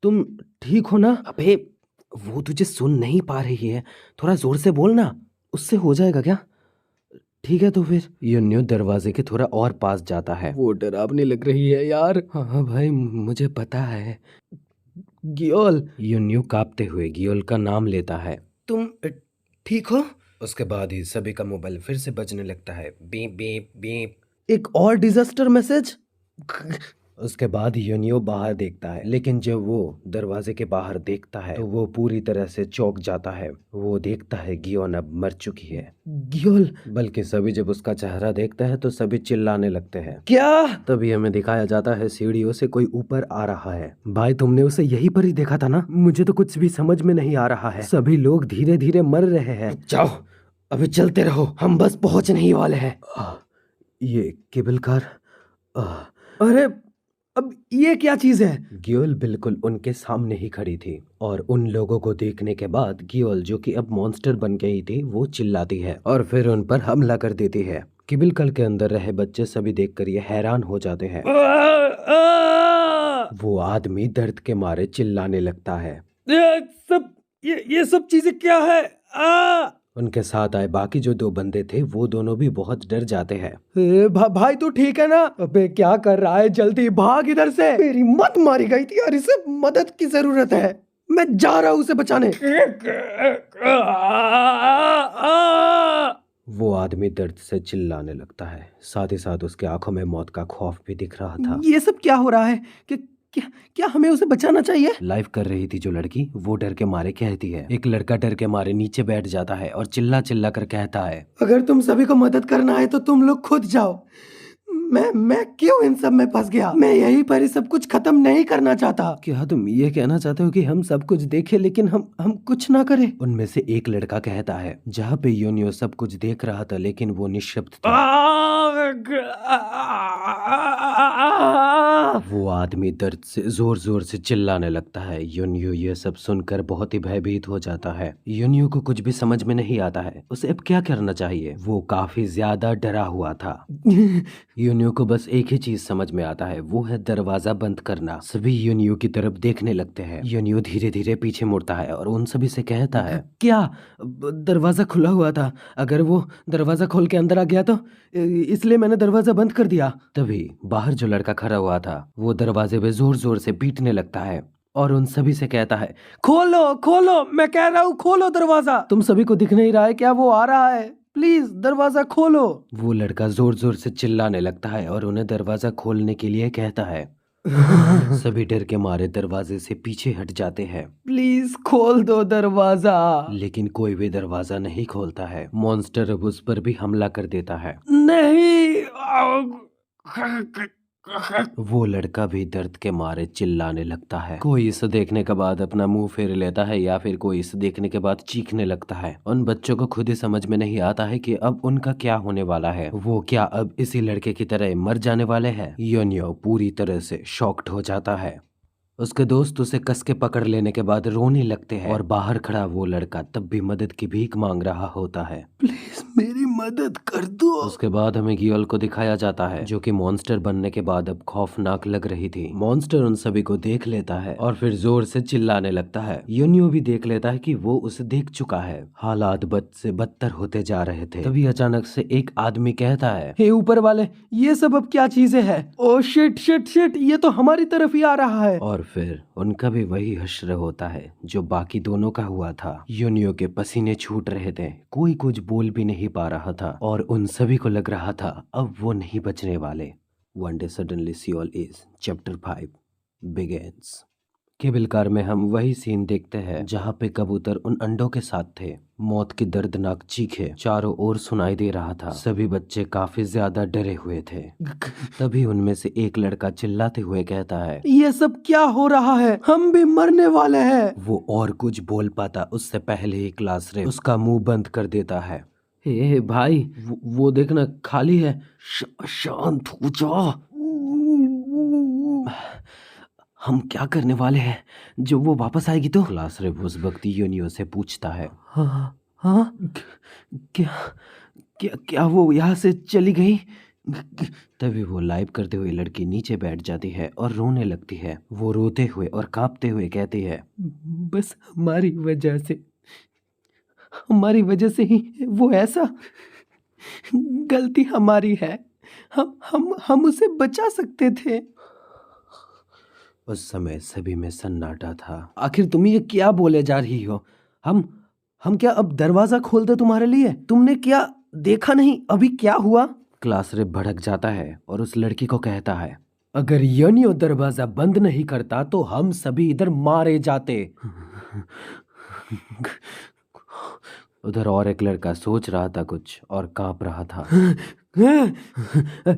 तुम ठीक हो ना? अबे वो तुझे सुन नहीं पा रही है, थोड़ा जोर से बोलना, उससे हो जाएगा क्या? ठीक है तो फिर। योनियो दरवाजे के थोड़ा और पास जाता है। वो डरावनी लग रही है यार। हाँ भाई, मुझे पता है। गियोल, योनियो कांपते हुए गियोल का नाम लेता है। तुम ठीक हो? उसके बाद ही सभी का मोबाइल फिर से बजने लगता है, बीप बीप बीप। एक और डिजास्टर मैसेज। उसके बाद योनियो बाहर देखता है, लेकिन जब वो दरवाजे के बाहर देखता है तो वो पूरी तरह से चौंक जाता है। वो देखता है गियोन अब मर चुकी है। गियोल, बल्कि सभी जब उसका चेहरा देखता है तो सभी चिल्लाने लगते हैं। क्या? तभी हमें दिखाया जाता है सीढ़ियों से कोई ऊपर आ रहा है। भाई तुमने उसे यहीं पर ही देखा था ना? मुझे तो कुछ भी समझ में नहीं आ रहा है। सभी लोग धीरे धीरे मर रहे हैं। जाओ, अभी चलते रहो, हम बस पहुंचने ही वाले हैं। ये केबल कार। अरे अब ये क्या चीज है? गियोल बिल्कुल उनके सामने ही खड़ी थी और उन लोगों को देखने के बाद गियोल, जो कि अब मॉन्स्टर बन गई थी, वो चिल्लाती है और फिर उन पर हमला कर देती है। केबल कार के अंदर रहे बच्चे सभी देखकर ये हैरान हो जाते हैं। वो आदमी दर्द के मारे चिल्लाने लगता है। ये सब चीजें क्या है? उनके साथ आए बाकी जो दो बंदे थे वो दोनों भी बहुत डर जाते हैं। भाई तू ठीक है ना? अबे क्या कर रहा है? जल्दी भाग इधर से। मेरी मत मारी गई थी यार, इसे मदद की जरूरत है। मैं जा रहा हूँ उसे बचाने। वो आदमी दर्द से चिल्लाने लगता है, साथ ही साथ उसके आंखों में मौत का खौफ भी दिख रहा था। ये सब क्या हो रहा है? क्या हमें उसे बचाना चाहिए? लाइव कर रही थी जो लड़की, वो डर के मारे कहती है। एक लड़का डर के मारे नीचे बैठ जाता है और चिल्ला चिल्ला कर कहता है, अगर तुम सभी को मदद करना है तो तुम लोग खुद जाओ। मैं क्यों इन सब में फंस गया? मैं यहीं पर ही सब कुछ खत्म नहीं करना चाहता। क्या तुम ये कहना चाहते हो कि हम सब कुछ देखें लेकिन हम कुछ ना करें? उनमें से एक लड़का कहता है। जहाँ पे योनियो सब कुछ देख रहा था लेकिन वो निशब्द था। वो आदमी दर्द से जोर जोर से चिल्लाने लगता है। योनियो ये सब सुनकर बहुत ही भयभीत हो जाता है। योनियो को कुछ भी समझ में नहीं आता है उसे अब क्या करना चाहिए। वो काफी ज्यादा डरा हुआ था। योनियो को बस एक ही चीज समझ में आता है, वो है दरवाजा बंद करना। सभी योनियो की तरफ देखने लगते हैं। योनियो धीरे धीरे पीछे मुड़ता है और उन सभी से कहता है, क्या? दरवाजा खुला हुआ था, अगर वो दरवाजा खोल के अंदर आ गया तो इसलिए मैंने दरवाजा बंद कर दिया। तभी बाहर जो लड़का खड़ा हुआ था वो दरवाजे पे जोर जोर से पीटने लगता है और उन सभी से कहता है, खोलो खोलो, मैं कह रहा हूँ खोलो दरवाजा। तुम सभी को दिख नहीं रहा है क्या वो आ रहा है? प्लीज दरवाजा खोलो। वो लड़का जोर जोर से चिल्लाने लगता है और उन्हें दरवाजा खोलने के लिए कहता है। सभी डर के मारे दरवाजे से पीछे हट जाते हैं। प्लीज खोल दो दरवाजा। लेकिन कोई भी दरवाजा नहीं खोलता है। मॉन्स्टर अब उस पर भी हमला कर देता है। नहीं। वो लड़का भी दर्द के मारे चिल्लाने लगता है। कोई इसे देखने के बाद अपना मुंह फेर लेता है या फिर कोई इसे देखने के बाद चीखने लगता है। उन बच्चों को खुद ही समझ में नहीं आता है कि अब उनका क्या होने वाला है। वो क्या अब इसी लड़के की तरह मर जाने वाले हैं? योनियो पूरी तरह से शॉक्ड हो जाता है। उसके दोस्त उसे कस के पकड़ लेने के बाद रोने लगते हैं और बाहर खड़ा वो लड़का तब भी मदद की भीख मांग रहा होता है। प्लीज मेरी मदद कर दो। उसके बाद हमें गियोल को दिखाया जाता है जो कि मॉन्स्टर बनने के बाद अब खौफनाक लग रही थी। मॉन्स्टर उन सभी को देख लेता है और फिर जोर से चिल्लाने लगता है। यूनियो भी देख लेता है कि वो उसे देख चुका है। हालात बद से बदतर होते जा रहे थे। तभी अचानक से एक आदमी कहता है, हे ऊपर वाले, ये सब अब क्या चीजें हैं? ओ शिट शिट शिट, ये तो हमारी तरफ ही आ रहा है। और फिर उनका भी वही हश्र होता है जो बाकी दोनों का हुआ था। यूनियो के पसीने छूट रहे थे, कोई कुछ बोल भी नहीं पा रहा था और उन सभी को लग रहा था अब वो नहीं बचने वाले। One day suddenly Seoul is chapter 5 begins. Cable car में हम वही सीन देखते हैं जहाँ पे कबूतर उन अंडों के साथ थे। मौत की दर्दनाक चीखें चारों ओर सुनाई दे रहा था। सभी बच्चे काफी ज्यादा डरे हुए थे। तभी उनमें से एक लड़का चिल्लाते हुए कहता है, ये सब क्या हो रहा है? हम भी मरने वाले हैं। वो और कुछ बोल पाता उससे पहले ही क्लास रे उसका मुंह बंद कर देता है। हे भाई, वो देखना खाली है। शांत हो जा। हम क्या करने वाले हैं जब वो वापस आएगी तो? क्लास रे उस वक्त यूनियो से पूछता है। हाँ हाँ, क्या क्या क्या वो यहाँ से चली गई? तभी वो लाइव करते हुए लड़की नीचे बैठ जाती है और रोने लगती है। वो रोते हुए और कांपते हुए कहती है, बस हमारी वजह से ही वो ऐसा। गलती हमारी है। हम उसे बचा सकते थे। उस समय सभी में सन्नाटा था। आखिर तुम ये क्या बोले जा रही हो? हम क्या अब दरवाजा खोल दे तुम्हारे लिए? तुमने क्या देखा नहीं अभी क्या हुआ? क्लास रे भड़क जाता है और उस लड़की को कहता है, अगर योनियो दरवाजा बंद नहीं करता तो हम सभी इधर मारे जाते। उधर और एक लड़का सोच रहा था कुछ और कांप रहा था।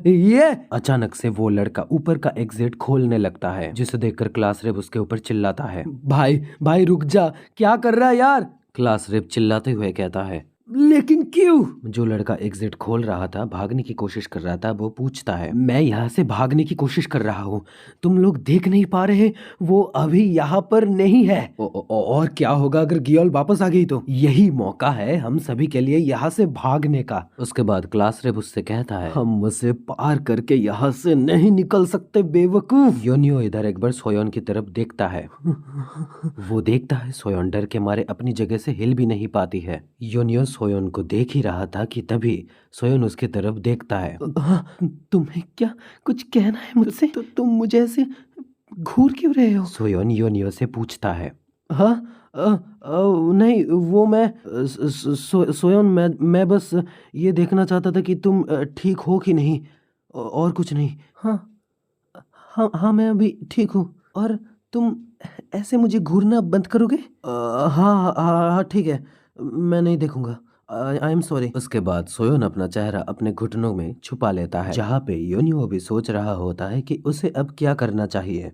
ये अचानक से वो लड़का ऊपर का एग्जिट खोलने लगता है जिसे देखकर क्लास रेप उसके ऊपर चिल्लाता है, भाई भाई रुक जा, क्या कर रहा है यार? क्लास रेप चिल्लाते हुए कहता है, लेकिन क्यों? जो लड़का एग्जिट खोल रहा था, भागने की कोशिश कर रहा था, वो पूछता है, मैं यहाँ से भागने की कोशिश कर रहा हूँ, तुम लोग देख नहीं पा रहे? वो अभी यहाँ पर नहीं है। और क्या होगा अगर गियोल वापस आ गई तो? यही मौका है हम सभी के लिए यहाँ से भागने का। उसके बाद क्लास रेप उससे कहता है, हम उसे पार करके यहाँ से नहीं निकल सकते बेवकूफ। योनियो इधर एक बार सोयोन की तरफ देखता है। वो देखता है सोयोन डर के मारे अपनी जगह से हिल भी नहीं पाती है। योनियो सोयोन को देख ही रहा था कि तभी सोयोन उसकी तरफ देखता है। तुम्हें क्या कुछ कहना है मुझसे? तो तुम मुझे ऐसे घूर क्यों रहे हो? सोयोन योनियो से पूछता है। हाँ नहीं, वो मैं सोयोन, मैं बस ये देखना चाहता था कि तुम ठीक हो कि नहीं, और कुछ नहीं। हाँ हाँ, मैं अभी ठीक हूँ। और तुम ऐसे मुझे घूरना बंद करोगे? हाँ हाँ ठीक है, मैं नहीं देखूंगा। I am sorry. उसके बाद सोयोन अपना चेहरा अपने घुटनों में छुपा लेता है, जहाँ पे योनियो भी सोच रहा होता है कि उसे अब क्या करना चाहिए।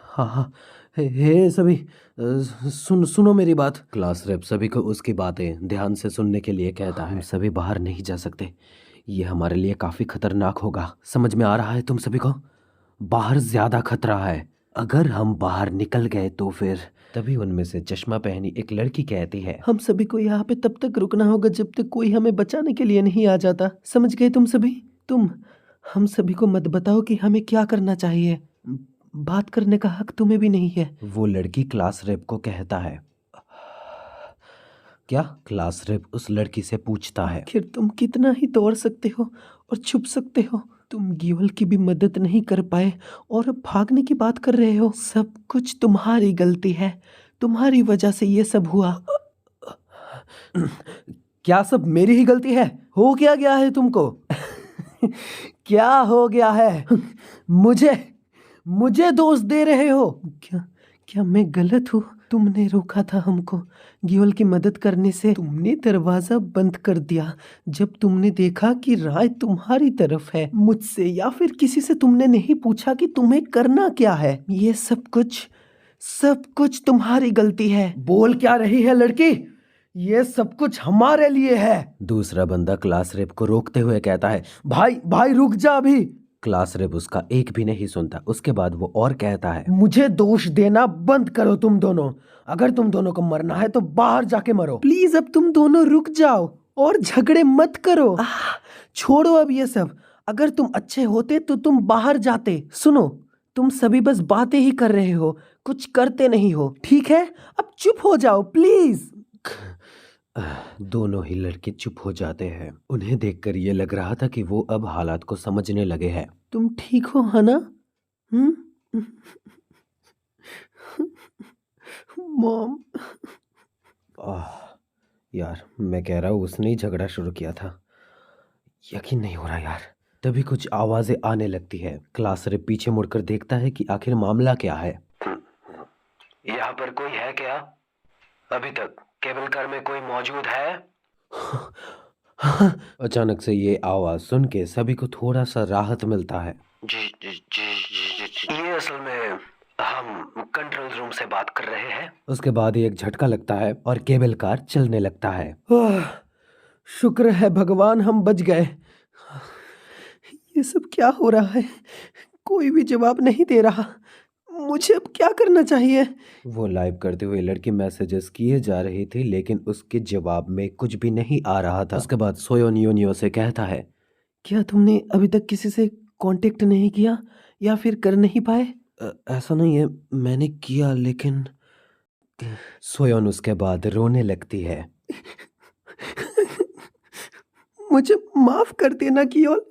हाँ हाँ, हे सभी, सुनो मेरी बात। क्लास रेप सभी को उसकी बातें ध्यान से सुनने के लिए कहता है। हम सभी बाहर नहीं जा सकते, ये हमारे लिए काफी खतरनाक होगा। समझ में आ रहा है तुम सभी को? बाहर ज्यादा खतरा है, अगर हम बाहर निकल गए तो फिर। तभी उनमें से चश्मा पहनी एक लड़की कहती है, हम सभी को यहाँ पे तब तक रुकना होगा जब तक कोई हमें बचाने के लिए नहीं आ जाता। समझ गए तुम सभी? तुम हम सभी को मत बताओ कि हमें क्या करना चाहिए। बात करने का हक तुम्हें भी नहीं है। वो लड़की क्लास रेप को कहता है। क्या? क्लास रेप उस लड़की से पूछता है। आखिर तुम कितना ही दौड़ सकते हो और छुप सकते हो? तुम गियोल की भी मदद नहीं कर पाए और अब भागने की बात कर रहे हो। सब कुछ तुम्हारी गलती है, तुम्हारी वजह से ये सब हुआ। क्या सब मेरी ही गलती है? हो क्या गया है तुमको? क्या हो गया है? मुझे दोष दे रहे हो? क्या मैं गलत हूँ? तुमने रोका था हमको गियोल की मदद करने से। तुमने दरवाजा बंद कर दिया जब तुमने देखा कि राय तुम्हारी तरफ है। मुझसे या फिर किसी से तुमने नहीं पूछा कि तुम्हें करना क्या है। ये सब कुछ तुम्हारी गलती है। बोल क्या रही है लड़की? ये सब कुछ हमारे लिए है। दूसरा बंदा क्लास रेप को रोकते हुए कहता है, भाई रुक जा अभी। क्लास रेप उसका एक भी नहीं सुनता। उसके बाद वो और कहता है, मुझे दोष देना बंद करो तुम दोनों। अगर तुम दोनों को मरना है तो बाहर जाके मरो। प्लीज अब तुम दोनों रुक जाओ और झगड़े मत करो। छोड़ो अब ये सब। अगर तुम अच्छे होते तो तुम बाहर जाते। सुनो, तुम सभी बस बातें ही कर रहे हो, कुछ करते नहीं हो, ठीक है? अब चुप हो जाओ प्लीज। दोनों ही लड़के चुप हो जाते हैं। उन्हें देखकर ये लग रहा था कि वो अब हालात को समझने लगे हैं। तुम ठीक हो है ना? मॉम। यार मैं कह रहा हूँ उसने ही झगड़ा शुरू किया था। यकीन नहीं हो रहा यार। तभी कुछ आवाजें आने लगती है। क्लास रे पीछे मुड़कर देखता है कि आखिर मामला क्या है। यहाँ पर कोई है क्या? अभी तक केबल कार में कोई मौजूद है? अचानक से ये आवाज सुन के सभी को थोड़ा सा राहत मिलता है। ये असल में हम कंट्रोल रूम से बात कर रहे हैं। उसके बाद ही एक झटका लगता है और केबल कार चलने लगता है। शुक्र है भगवान हम बच गए। ये सब क्या हो रहा है? कोई भी जवाब नहीं दे रहा। मुझे अब क्या करना चाहिए? वो लाइव करते हुए लड़की मैसेजेस किए जा रही थी, लेकिन उसके जवाब में कुछ भी नहीं आ रहा था। उसके बाद सोयोन योनियो से कहता है, क्या तुमने अभी तक किसी से कांटेक्ट नहीं किया या फिर कर नहीं पाए? ऐसा नहीं है, मैंने किया लेकिन। सोयोन उसके बाद रोने लगती है। मुझे माफ कर देना कियोल।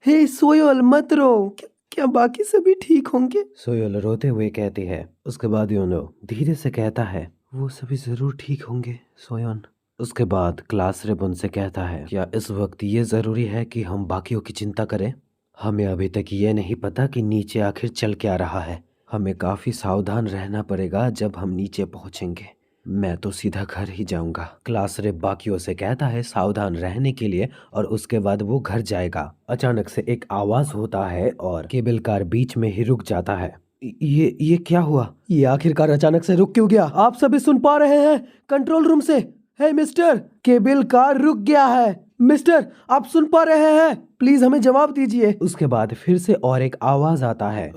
हे सोयोल मत रो। क्या बाकी सभी ठीक होंगे? सोयोल रोते हुए कहती है। उसके बाद योनो धीरे से कहता है, वो सभी जरूर ठीक होंगे सोयोन। उसके बाद क्लास रेब उनसे कहता है, क्या इस वक्त ये जरूरी है कि हम बाकियों की चिंता करें? हमें अभी तक ये नहीं पता कि नीचे आखिर चल क्या रहा है। हमें काफी सावधान रहना पड़ेगा जब हम नीचे पहुंचेंगे। मैं तो सीधा घर ही जाऊंगा। क्लास रेप बाकियों से कहता है सावधान रहने के लिए और उसके बाद वो घर जाएगा। अचानक से एक आवाज होता है और केबल कार बीच में ही रुक जाता है। ये क्या हुआ? ये आखिरकार अचानक से रुक क्यों गया? आप सभी सुन पा रहे हैं कंट्रोल रूम से? हे मिस्टर, केबल कार रुक गया है। मिस्टर, आप सुन पा रहे हैं? प्लीज हमें जवाब दीजिए। उसके बाद फिर से और एक आवाज आता है।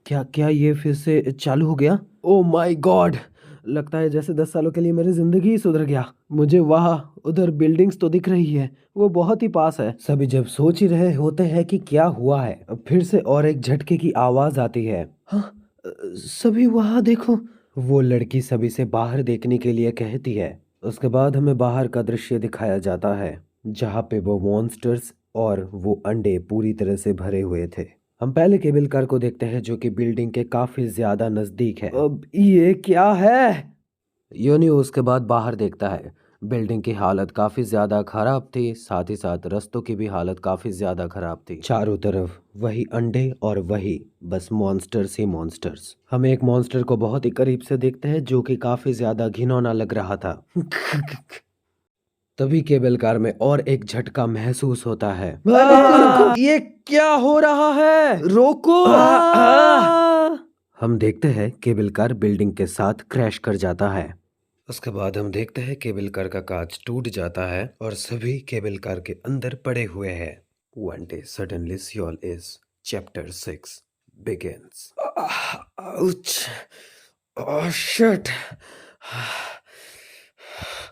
क्या ये फिर से चालू हो गया? ओ माय गॉड, लगता है जैसे 10 सालों के लिए मेरी जिंदगी ही सुधर गया। मुझे वहाँ उधर बिल्डिंग्स तो दिख रही है, वो बहुत ही पास है। सभी जब सोच ही रहे होते हैं कि क्या हुआ है, फिर से और एक झटके की आवाज आती है। हाँ, सभी वहाँ देखो। वो लड़की सभी से बाहर देखने के लिए कहती है। उसके बाद हमें बाहर का दृश्य दिखाया जाता है जहाँ पे वो मॉन्स्टर्स और वो अंडे पूरी तरह से भरे हुए थे। हम पहले केबल कार को देखते हैं जो कि बिल्डिंग के काफी ज्यादा नजदीक है। अब ये क्या है? योनियो उसके बाद बाहर देखता है। बिल्डिंग की हालत काफी ज्यादा खराब थी, साथ ही साथ रास्तों की भी हालत काफी ज्यादा खराब थी। चारों तरफ वही अंडे और वही बस मॉन्स्टर्स ही मॉन्स्टर्स। हम एक मॉन्स्टर को बहुत ही करीब से देखते हैं जो कि काफी ज्यादा घिनौना लग रहा था। तभी केबल कार में और एक झटका महसूस होता है। ये क्या हो रहा है? रोको। हम देखते हैं केबल कार बिल्डिंग के साथ क्रैश कर जाता है। उसके बाद हम देखते हैं केबल कार का कांच टूट जाता है और सभी केबल कार के अंदर पड़े हुए हैं। One day suddenly Seoul is chapter 6 begins. Ouch! Oh shit!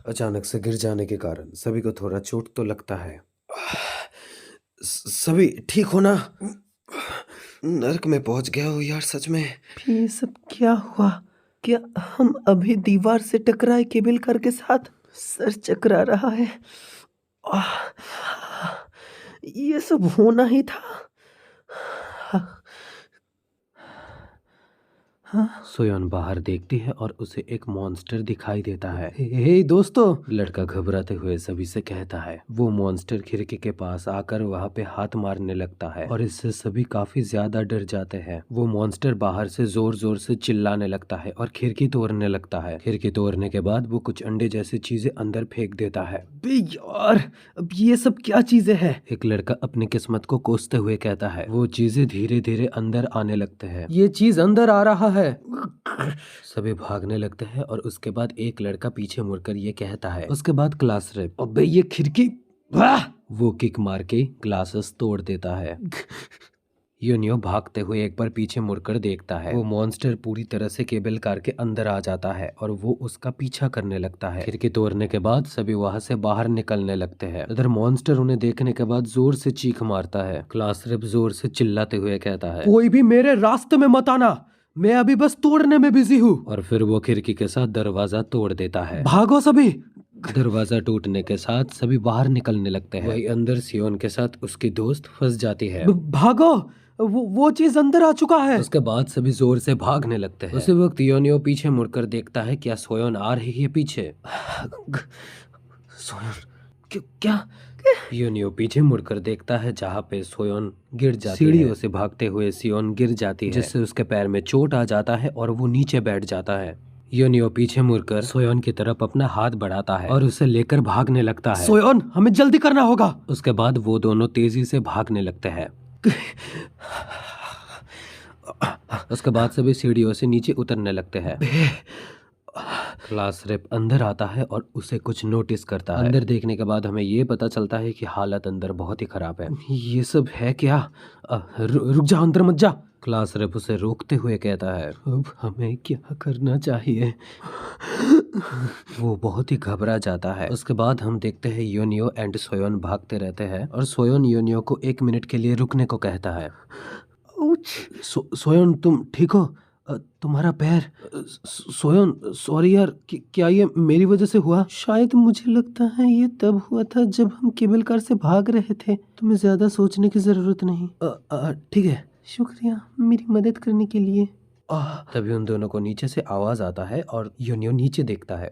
अचानक से गिर जाने के कारण सभी को थोड़ा चोट तो लगता है। सभी ठीक हो ना? नर्क में पहुंच गया हो यार सच में। ये सब क्या हुआ? क्या हम अभी दीवार से टकराए केबल कार के साथ? सर चकरा रहा है। ये सब होना ही था। सोयोन बाहर देखती है और उसे एक मॉन्स्टर दिखाई देता है। हे दोस्तों, लड़का घबराते हुए सभी से कहता है। वो मॉन्स्टर खिड़की के पास आकर वहाँ पे हाथ मारने लगता है और इससे सभी काफी ज्यादा डर जाते हैं। वो मॉन्स्टर बाहर से जोर जोर से चिल्लाने लगता है और खिड़की तोड़ने लगता है। खिड़की तोड़ने के बाद वो कुछ अंडे जैसी चीजें अंदर फेंक देता है। बे यार, अब ये सब क्या चीजें हैं? एक लड़का अपनी किस्मत को कोसते हुए कहता है। वो चीजें धीरे धीरे अंदर आने लगते हैं। ये चीज अंदर आ रहा है। सभी भागने लगते हैं और उसके बाद एक लड़का पीछे मुड़कर ये कहता है। उसके बाद क्लास रेप। अबे ये खिड़की, वाह! वो किक मार के ग्लासेस तोड़ देता है। यूनियो भागते हुए एक बार पीछे मुड़कर देखता है। वो मॉन्स्टर पूरी तरह से केबल कार के अंदर आ जाता है और वो उसका पीछा करने लगता है। खिड़की तोड़ने के बाद सभी वहां से बाहर निकलने लगते हैं। इधर मॉन्स्टर उन्हें देखने के बाद जोर से चीख मारता है। क्लास रेप जोर से चिल्लाते हुए कहता है, कोई भी मेरे रास्ते में मत आना, मैं अभी बस तोड़ने में बिजी हूँ। और फिर वो खिड़की के साथ दरवाजा तोड़ देता है। भागो सभी। दरवाजा टूटने के साथ सभी बाहर निकलने लगते हैं। वही अंदर सियोन के साथ उसकी दोस्त फंस जाती है। भागो, वो चीज अंदर आ चुका है। उसके बाद सभी जोर से भागने लगते हैं। उसी वक्त योनियो पीछे मुड़कर देखता है, क्या सोयोन आ रही है पीछे। सोयोन क्या? योनियो पीछे मुड़कर देखता है जहाँ पे सोयोन गिर जाती है। सीढ़ियों से भागते हुए सियोन गिर जाती है, जिससे उसके पैर में चोट आ जाता है और वो नीचे बैठ जाता है। योनियो पीछे मुड़कर सोयोन की तरफ अपना हाथ बढ़ाता है और उसे लेकर भागने लगता है। सोयोन, हमें जल्दी करना होगा। उसके बाद वो दोनों तेजी से भागने लगते हैं। उसके बाद सभी सीढ़ियों से नीचे उतरने लगते हैं। क्लास रेप अंदर आता है और उसे कुछ नोटिस करता है। अंदर देखने के बाद हमें ये पता चलता है कि हालत अंदर बहुत ही खराब है। ये सब है क्या? रुक जा, अंदर मत जा। क्लास रेप उसे रोकते हुए कहता है, अब हमें क्या करना चाहिए? वो बहुत ही घबरा जाता है। उसके बाद हम देखते हैं योनियो एंड सोयोन भागते रहते हैं और सोयोन योनियो को 1 मिनट के लिए रुकने को कहता है। सोयोन, तुम ठीक हो? तुम्हारा पैर। सोयोन, सॉरी यार, क्या ये मेरी वजह से हुआ? शायद मुझे लगता है ये तब हुआ था जब हम केबल कार से भाग रहे थे। तुम्हें ज्यादा सोचने की जरूरत नहीं। ठीक है, शुक्रिया मेरी मदद करने के लिए। तभी उन दोनों को नीचे से आवाज आता है और योनियो नीचे देखता है।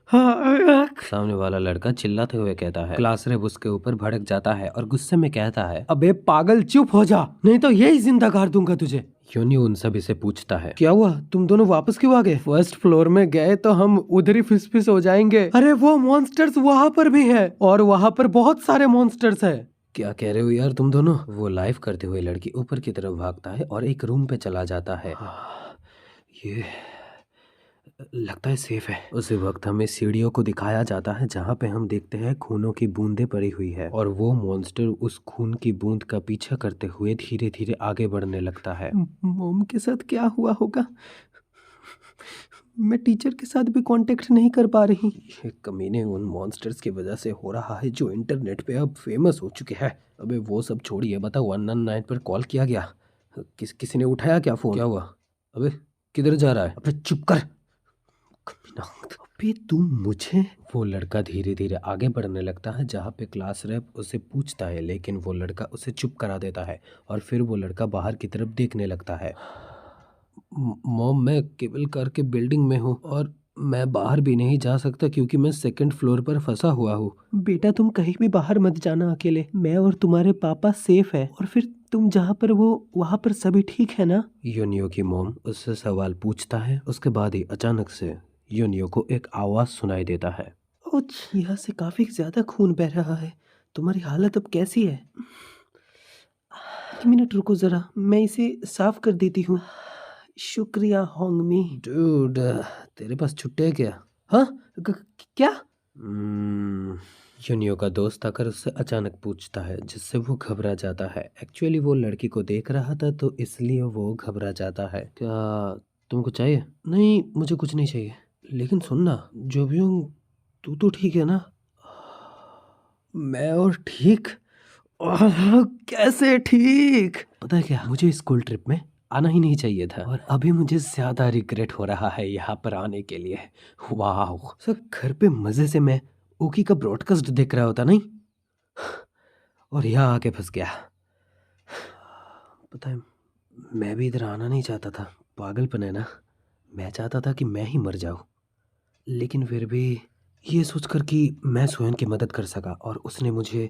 सामने वाला लड़का चिल्लाते हुए कहता है। क्लास रेप उसके ऊपर भड़क जाता है और गुस्से में कहता है, अबे पागल, चुप हो जा, नहीं तो यही जिंदा गाड़ दूंगा तुझे। योनियो उन सभी से पूछता है, क्या हुआ? तुम दोनों वापस क्यों आ गए? फर्स्ट फ्लोर में गए तो हम उधर ही फिस हो जाएंगे। अरे वो मॉन्स्टर्स वहाँ पर भी है और वहाँ पर बहुत सारे मॉन्स्टर्स है। क्या कह रहे हो यार तुम दोनों? वो लाइव करते हुए लड़की ऊपर की तरफ भागता है और एक रूम पे चला जाता है। ये लगता है सेफ है। उसी वक्त हमें सीढ़ियों को दिखाया जाता है जहाँ पे हम देखते हैं खूनों की बूंदें पड़ी हुई है और वो मॉन्स्टर उस खून की बूंद का पीछा करते हुए धीरे धीरे आगे बढ़ने लगता है। मॉम के साथ क्या हुआ होगा? मैं टीचर के साथ भी कांटेक्ट नहीं कर पा रही। ये कमीने उन मॉन्स्टर्स की वजह से हो रहा है जो इंटरनेट पे अब फेमस हो चुके हैं। अबे वो सब छोड़िए, बताओ 119 पर कॉल किया गया? किसी ने उठाया क्या फोन? क्या हुआ? अबे किधर जा रहा है? अबे चुप कर। अबे तुम मुझे। वो लड़का धीरे धीरे आगे बढ़ने लगता है जहाँ पे क्लास रेप उसे पूछता है, लेकिन वो लड़का उसे चुप करा देता है और फिर वो लड़का बाहर की तरफ देखने लगता है। मॉम, मैं केबल कार के बिल्डिंग में हूँ और मैं बाहर भी नहीं जा सकता क्योंकि मैं 2nd फ्लोर पर फंसा हुआ हूँ। बेटा तुम कहीं भी बाहर मत जाना अकेले। मैं और तुम्हारे पापा सेफ है। और फिर तुम जहाँ पर वो वहाँ पर सभी ठीक है ना? योनियो की मॉम उससे सवाल पूछता है। उसके बाद ही अचानक से योनियो को एक आवाज सुनाई देता है। यहाँ से काफी ज्यादा खून बह रहा है। तुम्हारी हालत अब कैसी है? 1 मिनट रुको जरा, मैं इसे साफ कर देती हूँ। शुक्रिया होंगमी। डूड, तेरे पास छुट्टी है क्या? हाँ? क्या? योनियो का दोस्त आकर उससे अचानक पूछता है, जिससे वो घबरा जाता है। एक्चुअली वो लड़की को देख रहा था तो इसलिए वो घबरा जाता है। क्या तुमको चाहिए? नहीं, मुझे कुछ नहीं चाहिए। लेकिन सुनना, जो भी हूँ तू तो ठीक है ना? मैं और ठीक? कैसे ठीक? पता है क्या, मुझे स्कूल ट्रिप में आना ही नहीं चाहिए था और अभी मुझे ज्यादा रिग्रेट हो रहा है यहाँ पर आने के लिए। वाह सर, घर पे मजे से मैं ओकी का ब्रॉडकास्ट देख रहा होता नहीं, और यहाँ आके फंस गया। पता है, मैं भी इधर आना नहीं चाहता था। पागलपन है ना? मैं चाहता था कि मैं ही मर जाऊं, लेकिन फिर भी ये सोचकर कि मैं सोयन की मदद कर सका और उसने मुझे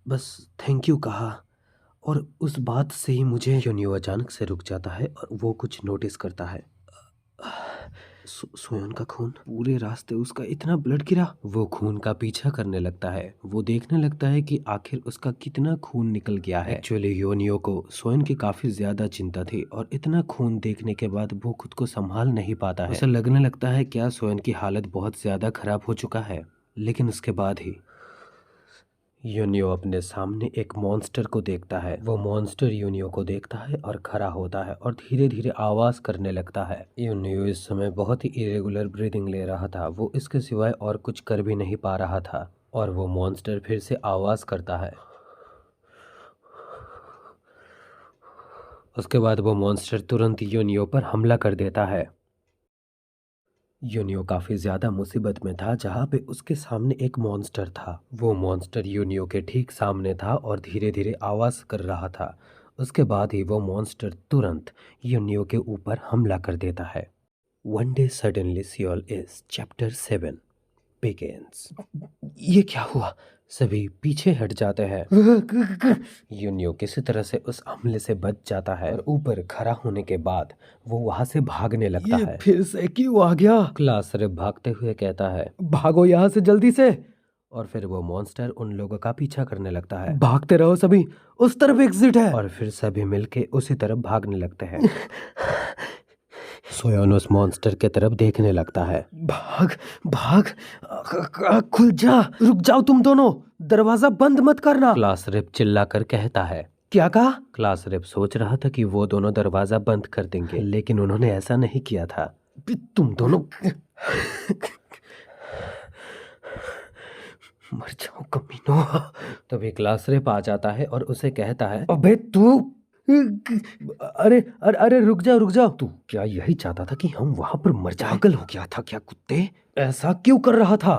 बस थैंक यू कहा, और उस बात से ही मुझे योनियो अचानक से रुक जाता है और वो कुछ नोटिस करता है। सोयन का खून, पूरे रास्ते उसका इतना ब्लड गिरा। वो खून का पीछा करने लगता है। वो देखने लगता है कि आखिर उसका कितना खून निकल गया है। एक्चुअली योनियो को सोयन की काफी ज्यादा चिंता थी और इतना खून देखने के बाद वो खुद को संभाल नहीं पाता है। उसे लगने लगता है क्या सोयन की हालत बहुत ज्यादा खराब हो चुका है, लेकिन उसके बाद ही यूनियो अपने सामने एक मॉन्स्टर को देखता है। वो मॉन्स्टर यूनियो को देखता है और खड़ा होता है और धीरे धीरे आवाज करने लगता है। यूनियो इस समय बहुत ही इरेगुलर ब्रीदिंग ले रहा था। वो इसके सिवाय और कुछ कर भी नहीं पा रहा था। और वो मॉन्स्टर फिर से आवाज करता है। उसके बाद वो मॉन्स्टर तुरंत यूनियो पर हमला कर देता है। यूनियो काफी ज्यादा मुसीबत में था, जहाँ पे उसके सामने एक मॉन्स्टर था। वो मॉन्स्टर यूनियो के ठीक सामने था और धीरे धीरे आवाज कर रहा था। उसके बाद ही वो मॉन्स्टर तुरंत यूनियो के ऊपर हमला कर देता है। One day suddenly Seoul is chapter 7 begins। ये क्या हुआ? सभी पीछे हट जाते हैं। यूनियो किसी तरह से उस हमले से बच जाता है और ऊपर खड़ा होने के बाद वो वहां से भागने लगता ये है। फिर से क्यों आ गया? क्लास सिर्फ भागते हुए कहता है। भागो यहाँ से जल्दी से। और फिर वो मॉन्स्टर उन लोगों का पीछा करने लगता है भागते रहो सभी, उस तरफ एग्जिट है। और फिर सभी मिलके उसी तरफ भागने लगते हैं। सोयोन उस मॉन्स्टर के तरफ देखने लगता है। भाग भाग, खुल जा। रुक जाओ तुम दोनों, दरवाजा बंद मत करना। क्लास रिप चिल्लाकर कहता है। क्या कहा? क्लास रिप सोच रहा था कि वो दोनों दरवाजा बंद कर देंगे, लेकिन उन्होंने ऐसा नहीं किया था। तुम दोनों मर जाओ कमीनो। तभी क्लास रिप आ जाता है और उसे कहता है। अबे तू, अरे अरे अरे रुक जा रुक जा। तू क्या यही चाहता था कि हम वहां पर मर जाएं? पागल हो गया था क्या कुत्ते? ऐसा क्यों कर रहा था?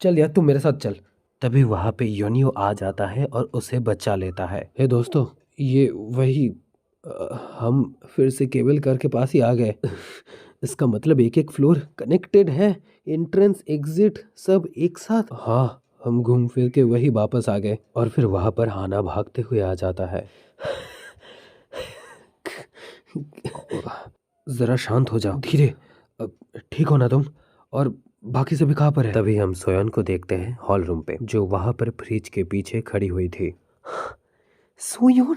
चल यार तू मेरे साथ चल। तभी वहां पे योनियो आ जाता है और उसे बचा लेता है। हे दोस्तों, ये वही हम फिर से केबल कार के पास ही आ गए। इसका मतलब एक एक फ्लोर कनेक्टेड है, एंट्रेंस एग्जिट सब एक साथ। हाँ, हम घूम फिर के वही वापस आ गए। और फिर वहां पर हाना भागते हुए आ जाता है। जरा शांत हो जाओ, धीरे। ठीक हो ना तुम? और बाकी सभी कहाँ पर है? तभी हम सोयन को देखते हैं हॉल रूम पे, जो वहां पर फ्रिज के पीछे खड़ी हुई थी। सोयोन,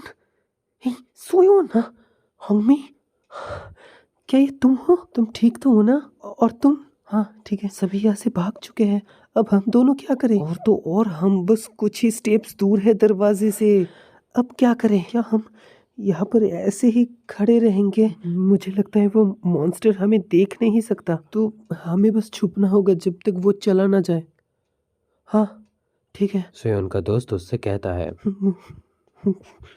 हे सोयोन, हाँ हंगमी, क्या ये तुम हो? तुम ठीक तो हो ना? और तुम? हाँ ठीक है, सभी यहाँ से भाग चुके हैं, अब हम दोनों क्या करें? और तो और हम बस कुछ ही स्टेप्स दूर है दरवाजे से, अब क्या करें? क्या हम यहाँ पर ऐसे ही खड़े रहेंगे? मुझे लगता है वो मॉन्स्टर हमें देख नहीं सकता, तो हमें बस छुपना होगा जब तक वो चला ना जाए। हाँ ठीक है। सोयन का दोस्त उससे कहता है।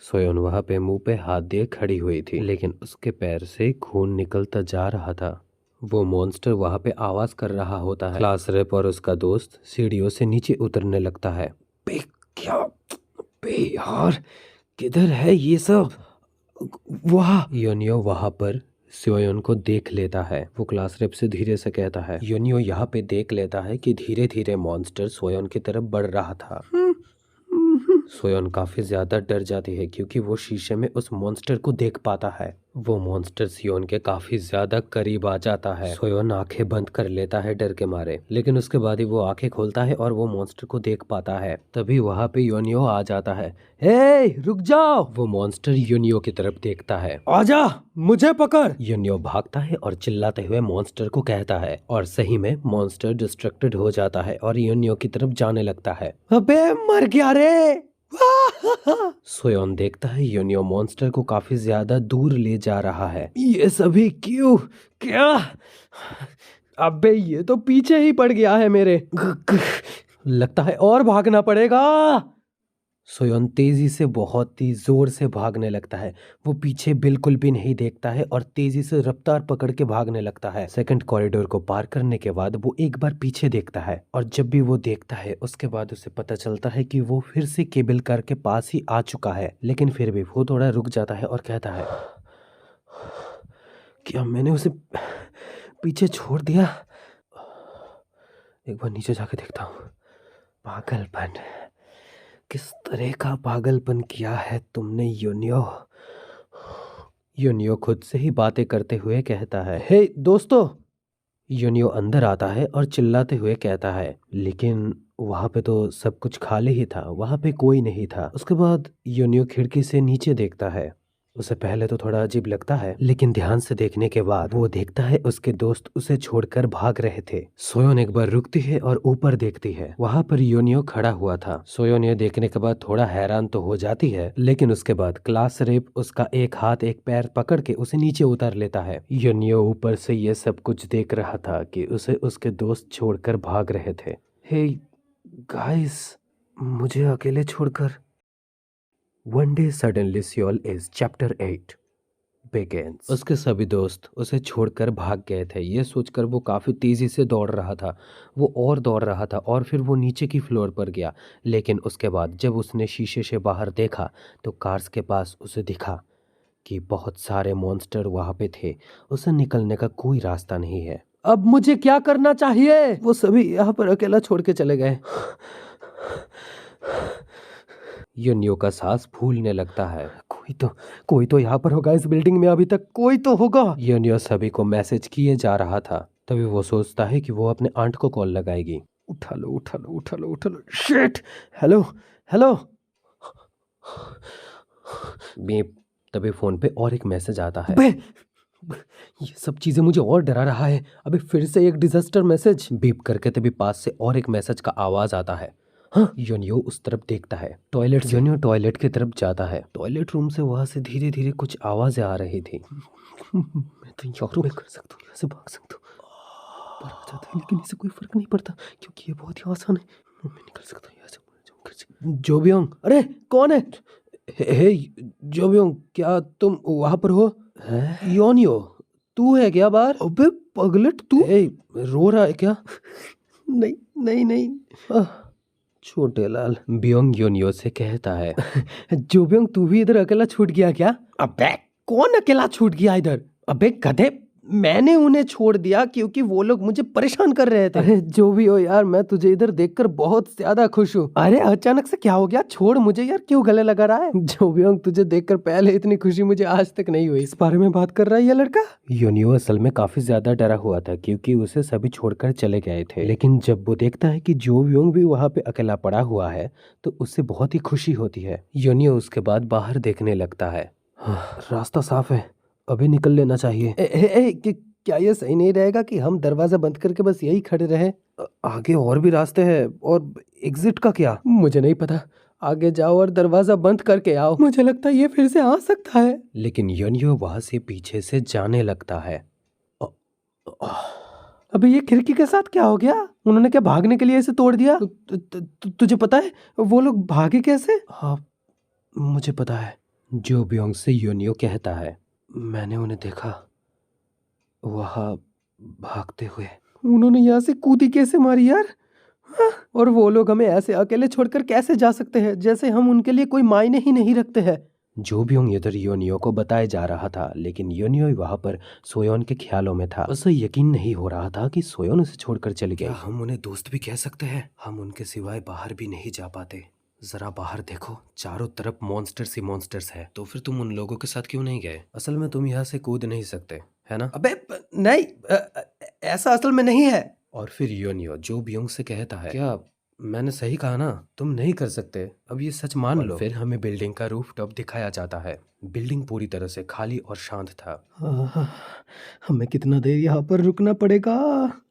सोयन वहां पे मुंह पे हाथ दिए खड़ी हुई थी, लेकिन उसके पैर से खून निकलता जा रहा था। वो मॉन्स्टर वहां पे आवाज कर रहा होता है। क्लास रेप और उसका दोस्त सीढ़ियों से नीचे उतरने लगता है। बे क्या, बे यार किधर है ये सब? वाह। योनियो वहां पर सोयन को देख लेता है। वो क्लास रेप से धीरे से कहता है। योनियो यहाँ पे देख लेता है कि धीरे धीरे मॉन्स्टर सोयन की तरफ बढ़ रहा था। सोयन काफी ज्यादा डर जाती है, क्योंकि वो शीशे में उस मॉन्स्टर को देख पाता है। वो मॉन्स्टर सोयन के काफी ज्यादा करीब आ जाता है। सोयन आंखें बंद कर लेता है डर के मारे, लेकिन उसके बाद ही वो आंखें खोलता है और वो मॉन्स्टर को देख पाता है। तभी वहां पे योनियो आ जाता है। हे रुक जाओ। वो मॉन्स्टर योनियो की तरफ देखता है। आजा, मुझे पकड़। योनियो भागता है और चिल्लाते हुए मॉन्स्टर को कहता है, और सही में मॉन्स्टर डिस्ट्रैक्टेड हो जाता है और योनियो की तरफ जाने लगता है। अबे मर गया रे। सोयोन देखता है योनियो मॉन्स्टर को काफी ज्यादा दूर ले जा रहा है। ये सभी क्यों? क्या? अबे ये तो पीछे ही पड़ गया है मेरे। लगता है और भागना पड़ेगा। सोयोन तेजी से बहुत ही जोर से भागने लगता है। वो पीछे बिल्कुल भी नहीं देखता है और तेजी से रफ्तार पकड़ के भागने लगता है। सेकंड कॉरिडोर को पार करने के बाद वो एक बार पीछे देखता है, और जब भी वो देखता है उसके बाद उसे पता चलता है कि वो फिर से केबल कार के पास ही आ चुका है। लेकिन फिर भी वो थोड़ा रुक जाता है और कहता है, क्या मैंने उसे पीछे छोड़ दिया? एक बार नीचे जाके देखता हूँ। पागलपन, किस तरह का पागलपन किया है तुमने योनियो? योनियो खुद से ही बातें करते हुए कहता है। हे दोस्तों। योनियो अंदर आता है और चिल्लाते हुए कहता है, लेकिन वहां पे तो सब कुछ खाली ही था, वहां पे कोई नहीं था। उसके बाद योनियो खिड़की से नीचे देखता है। उसे पहले तो थोड़ा अजीब लगता है, लेकिन ध्यान से देखने के बाद वो देखता है उसके दोस्त उसे छोड़कर भाग रहे थे। सोयोन एक बार रुकती है और ऊपर देखती है। वहां पर योनियो खड़ा हुआ था। सोयोन ये देखने के बाद थोड़ा हैरान तो हो जाती है, लेकिन उसके बाद क्लास रेप उसका एक हाथ एक पैर पकड़ के उसे नीचे उतार लेता है। योनियो ऊपर से ये सब कुछ देख रहा था कि उसे उसके दोस्त छोड़कर भाग रहे थे। हे गाइस, मुझे अकेले छोड़कर। One day suddenly Seoul is chapter 8 begins। उसके सभी दोस्त उसे छोड़कर भाग गए थे। ये सोचकर वो काफ़ी तेज़ी से दौड़ रहा था। वो और दौड़ रहा था और फिर वो नीचे की फ्लोर पर गया। लेकिन उसके बाद जब उसने शीशे से बाहर देखा तो कार्स के पास उसे दिखा कि बहुत सारे मॉन्स्टर वहाँ पे थे। उसे निकलने का कोई रास्ता नहीं है। अब मुझे क्या करना चाहिए? वो सभी यहाँ पर अकेला छोड़ के चले गए। योनियो का सांस फूलने लगता है। कोई तो यहाँ पर होगा इस बिल्डिंग में, अभी तक कोई तो होगा। योनियो सभी को मैसेज किए जा रहा था। तभी वो सोचता है कि वो अपने आंट को कॉल लगाएगी। उठा लो उठा लो उठा लो उठा लो। शिट। Hello hello. बीप। तभी फोन पे और एक मैसेज आता है। अबे, ये सब चीजें मुझे और डरा रहा है। अबे फिर से एक डिजास्टर मैसेज। बीप करके तभी पास से और एक मैसेज का आवाज आता है। हाँ, योनियो उस तरफ देखता है। टॉयलेट। योनियो टॉयलेट की तरफ जाता है। टॉयलेट रूम से वहां से धीरे धीरे कुछ आवाजें आ रही थी। मैं तो यहाँ कर सकता हूँ, यहाँ से भाग सकता हूँ, पर आ जाता है, लेकिन इससे कोई फर्क नहीं पड़ता क्योंकि ये बहुत ही आसान है। मैं निकल सकता हूँ यहाँ से। जोबियोंग। अरे कौन है? हे जोबियोंग, क्या तुम वहां पर हो? योनियो, तू है क्या बाहर? अबे पगलट तू। रो रहा है क्या? नहीं नहीं नहीं। छोटे लाल, बियोंग योनियो से कहता है। जोबियोंग, तू भी इधर अकेला छूट गया क्या? अबे कौन अकेला छूट गया इधर? अबे गधे, मैंने उन्हें छोड़ दिया क्योंकि वो लोग मुझे परेशान कर रहे थे। अरे जो भी हो यार, मैं तुझे इधर देखकर बहुत ज्यादा खुश हूँ। अरे अचानक से क्या हो गया? छोड़ मुझे यार, क्यों गले लगा रहा है? जो भी हो, तुझे देखकर पहले इतनी खुशी मुझे आज तक नहीं हुई। इस बारे में बात कर रहा है ये लड़का? योनियो असल में काफी ज्यादा डरा हुआ था क्योंकि उसे सभी छोड़कर चले गए थे। लेकिन जब वो देखता है कि जो योंग भी वहाँ पे अकेला पड़ा हुआ है तो उससे बहुत ही खुशी होती है। योनियो उसके बाद बाहर देखने लगता है। रास्ता साफ है, अभी निकल लेना चाहिए। क्या ये सही नहीं रहेगा कि हम दरवाजा बंद करके बस यही खड़े रहे? आगे और भी रास्ते हैं। और एग्जिट का क्या? मुझे नहीं पता। आगे जाओ और दरवाजा बंद करके आओ। मुझे लगता है ये फिर से आ सकता है। लेकिन योनियो वहां से पीछे से जाने लगता है। अबे ये खिड़की के साथ क्या हो गया? उन्होंने क्या भागने के लिए इसे तोड़ दिया? तुझे पता है वो लोग भागे कैसे? हाँ, मुझे पता है। जो बियोंग से योनियो कहता है। मैंने उन्हें देखा वहां भागते हुए। उन्होंने यहाँ से कूदी कैसे मारी यार? हाँ, और वो लोग हमें ऐसे अकेले छोड़कर कैसे जा सकते हैं, जैसे हम उनके लिए कोई मायने ही नहीं रखते हैं। जो बियोंग इधर योनियो को बताया जा रहा था, लेकिन योनियो वहां पर सोयोन के ख्यालों में था। उसे यकीन नहीं हो रहा था कि सोयोन उसे छोड़कर चली गई। हम उन्हें दोस्त भी कह सकते हैं? हम उनके सिवाय बाहर भी नहीं जा पाते। जरा बाहर देखो, चारों तरफ मॉन्स्टर्स ही मॉन्स्टर्स है। तो फिर तुम उन लोगों के साथ क्यों नहीं गए? असल में तुम यहाँ से कूद नहीं सकते, है ना? अबे नहीं, ऐसा असल में नहीं है। और फिर योनियो जो बियोंग से कहता है, क्या मैंने सही कहा ना? तुम नहीं कर सकते, अब ये सच मान लो। फिर हमें बिल्डिंग का रूफ टॉप दिखाया जाता है। बिल्डिंग पूरी तरह से खाली और शांत था। हमें कितना देर यहाँ पर रुकना पड़ेगा?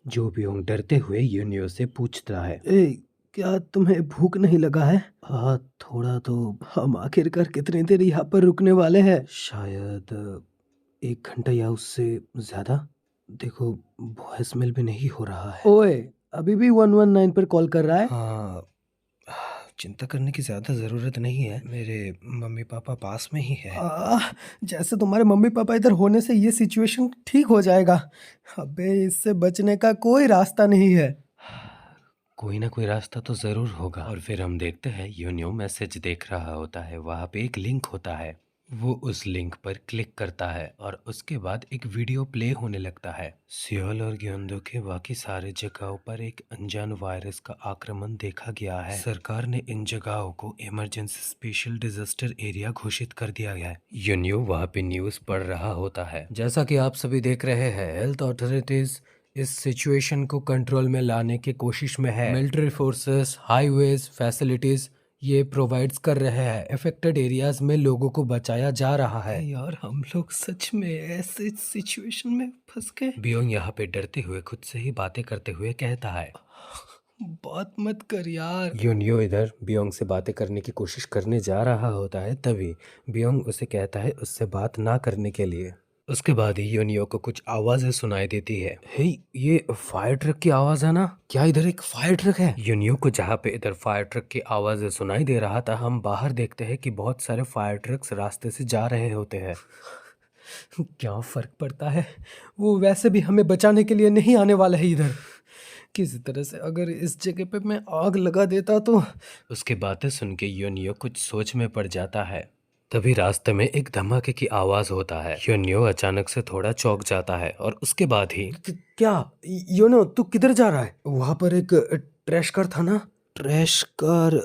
जो बियोंग डरते हुए योनियो से पूछता है। क्या तुम्हें भूख नहीं लगा है? हाँ, थोड़ा तो। हम आखिरकार कितनी देर यहाँ पर रुकने वाले हैं? शायद 1 घंटा या उससे ज्यादा। देखो, वॉइस मेल भी नहीं हो रहा है। ओए, अभी भी 119 पर कॉल कर रहा है? हाँ, चिंता करने की ज्यादा जरूरत नहीं है। मेरे मम्मी पापा पास में ही है। जैसे तुम्हारे मम्मी पापा इधर होने से ये सिचुएशन ठीक हो जाएगा। अबे इससे बचने का कोई रास्ता नहीं है। कोई ना कोई रास्ता तो जरूर होगा। और फिर हम देखते हैं योनियो मैसेज देख रहा होता है। वहाँ पे एक लिंक होता है। वो उस लिंक पर क्लिक करता है और उसके बाद एक वीडियो प्ले होने लगता है। सियोल और ग्योंडो के बाकी सारे जगहों पर एक अनजान वायरस का आक्रमण देखा गया है। सरकार ने इन जगहों को इमरजेंसी स्पेशल डिजास्टर एरिया घोषित कर दिया गया है। योनियो वहाँ पे न्यूज पढ़ रहा होता है। जैसा कि आप सभी देख रहे हैं, हेल्थ अथॉरिटीज इस सिचुएशन को कंट्रोल में लाने की कोशिश में है। मिलिट्री फोर्सेस, हाईवेज, फैसिलिटीज ये प्रोवाइड्स कर रहे हैं। अफेक्टेड एरियाज में लोगों को बचाया जा रहा है। यार हम लोग सच में ऐसे सिचुएशन में फंस गए। बियोंग यहाँ पे डरते हुए खुद से ही बातें करते हुए कहता है। बात मत कर यार। योनियो इधर बियोंग से बातें करने की कोशिश करने जा रहा होता है, तभी बियोंग उसे कहता है उससे बात ना करने के लिए। उसके बाद ही योनियो को कुछ आवाजें सुनाई देती है। हे, ये फायर ट्रक की आवाज है ना? क्या इधर एक फायर ट्रक है? योनियो को जहाँ पे इधर फायर ट्रक की आवाजें सुनाई दे रहा था, हम बाहर देखते हैं कि बहुत सारे फायर ट्रक्स रास्ते से जा रहे होते हैं। क्या फर्क पड़ता है, वो वैसे भी हमें बचाने के लिए नहीं आने वाला है इधर। किसी तरह से अगर इस जगह पे मैं आग लगा देता तो। उसकी बातें सुन के योनियो कुछ सोच में पड़ जाता है। तभी रास्ते में एक धमाके की आवाज होता है। योनियो अचानक से थोड़ा चौंक जाता है और उसके बाद ही क्या योनो, तू किधर जा रहा है? वहां पर एक ट्रैश कार था ना? Trash car?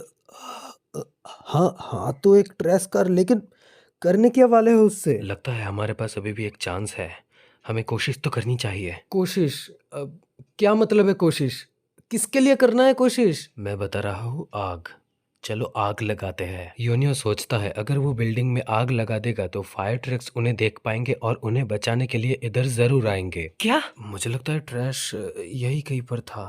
हाँ हाँ, तो एक ट्रैश कार, लेकिन करने क्या वाले हो उससे? लगता है हमारे पास अभी भी एक चांस है, हमें कोशिश तो करनी चाहिए। कोशिश? क्या मतलब है कोशिश? किसके लिए करना है कोशिश? मैं बता रहा हूँ, आग। चलो आग लगाते हैं। योनियो सोचता है अगर वो बिल्डिंग में आग लगा देगा तो फायर ट्रक्स उन्हें देख पाएंगे और उन्हें बचाने के लिए इधर जरूर आएंगे। क्या? मुझे लगता है ट्रैश यही कहीं पर था।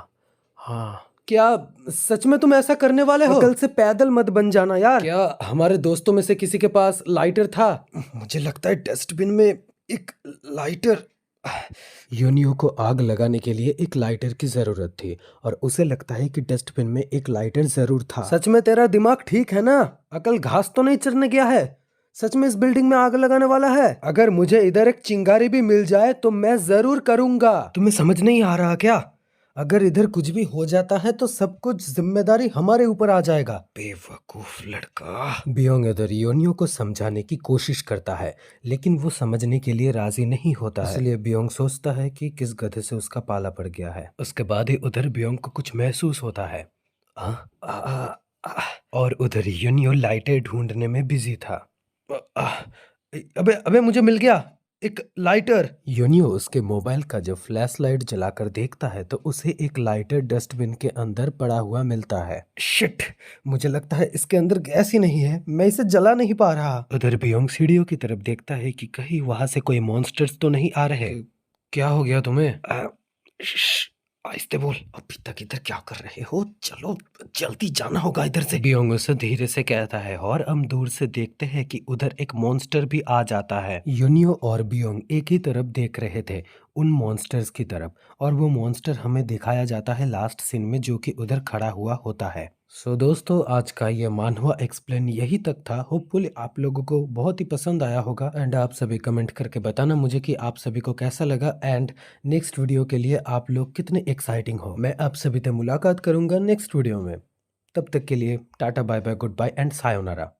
हाँ। क्या सच में तुम ऐसा करने वाले हो? कल से पैदल मत बन जाना यार। क्या हमारे दोस्तों में से किसी के पास लाइटर था? मुझे लगता है डस्टबिन में एक लाइटर। योनियो को आग लगाने के लिए एक लाइटर की जरूरत थी और उसे लगता है कि डस्टबिन में एक लाइटर जरूर था। सच में तेरा दिमाग ठीक है ना? अकल घास तो नहीं चरने गया है? सच में इस बिल्डिंग में आग लगाने वाला है? अगर मुझे इधर एक चिंगारी भी मिल जाए तो मैं जरूर करूंगा। तुम्हें समझ नहीं आ रहा क्या? अगर इधर कुछ भी हो जाता है तो सब कुछ जिम्मेदारी हमारे ऊपर आ जाएगा। बेवकूफ लड़का। बियोंग इधर योनियो को समझाने की कोशिश करता है, लेकिन वो समझने के लिए राजी नहीं होता है। इसलिए बियोंग सोचता है कि किस गधे से उसका पाला पड़ गया है। उसके बाद ही उधर बियोंग को कुछ महसूस होता है। और उधर योनियो लाइटें ढूंढने में बिजी था। अबे अबे, मुझे मिल गया एक लाइटर। योनियो उसके मोबाइल का जब फ्लैश लाइट जलाकर देखता है तो उसे एक लाइटर डस्टबिन के अंदर पड़ा हुआ मिलता है। शिट, मुझे लगता है इसके अंदर गैस ही नहीं है, मैं इसे जला नहीं पा रहा। उधर बियोंग सीढ़ियों की तरफ देखता है कि कहीं वहां से कोई मॉन्स्टर्स तो नहीं आ रहे। क्या हो गया तुम्हें? आहिस्ते बोल। अभी तक इधर क्या कर रहे हो? चलो जल्दी जाना होगा इधर से। बियोंग उसे धीरे से कहता है और हम दूर से देखते हैं कि उधर एक मॉन्स्टर भी आ जाता है। योनियो और बियोंग एक ही तरफ देख रहे थे, उन मॉन्स्टर्स की तरफ, और वो मॉन्स्टर हमें दिखाया जाता है लास्ट सीन में, जो कि उधर खड़ा हुआ होता है। सो दोस्तों, आज का ये मानवा एक्सप्लेन यही तक था। होपफुली आप लोगों को बहुत ही पसंद आया होगा एंड आप सभी कमेंट करके बताना मुझे कि आप सभी को कैसा लगा एंड नेक्स्ट वीडियो के लिए आप लोग कितने एक्साइटिंग हो। मैं आप सभी से मुलाकात करूंगा नेक्स्ट वीडियो में। तब तक के लिए tata, bye bye, good bye and sayonara.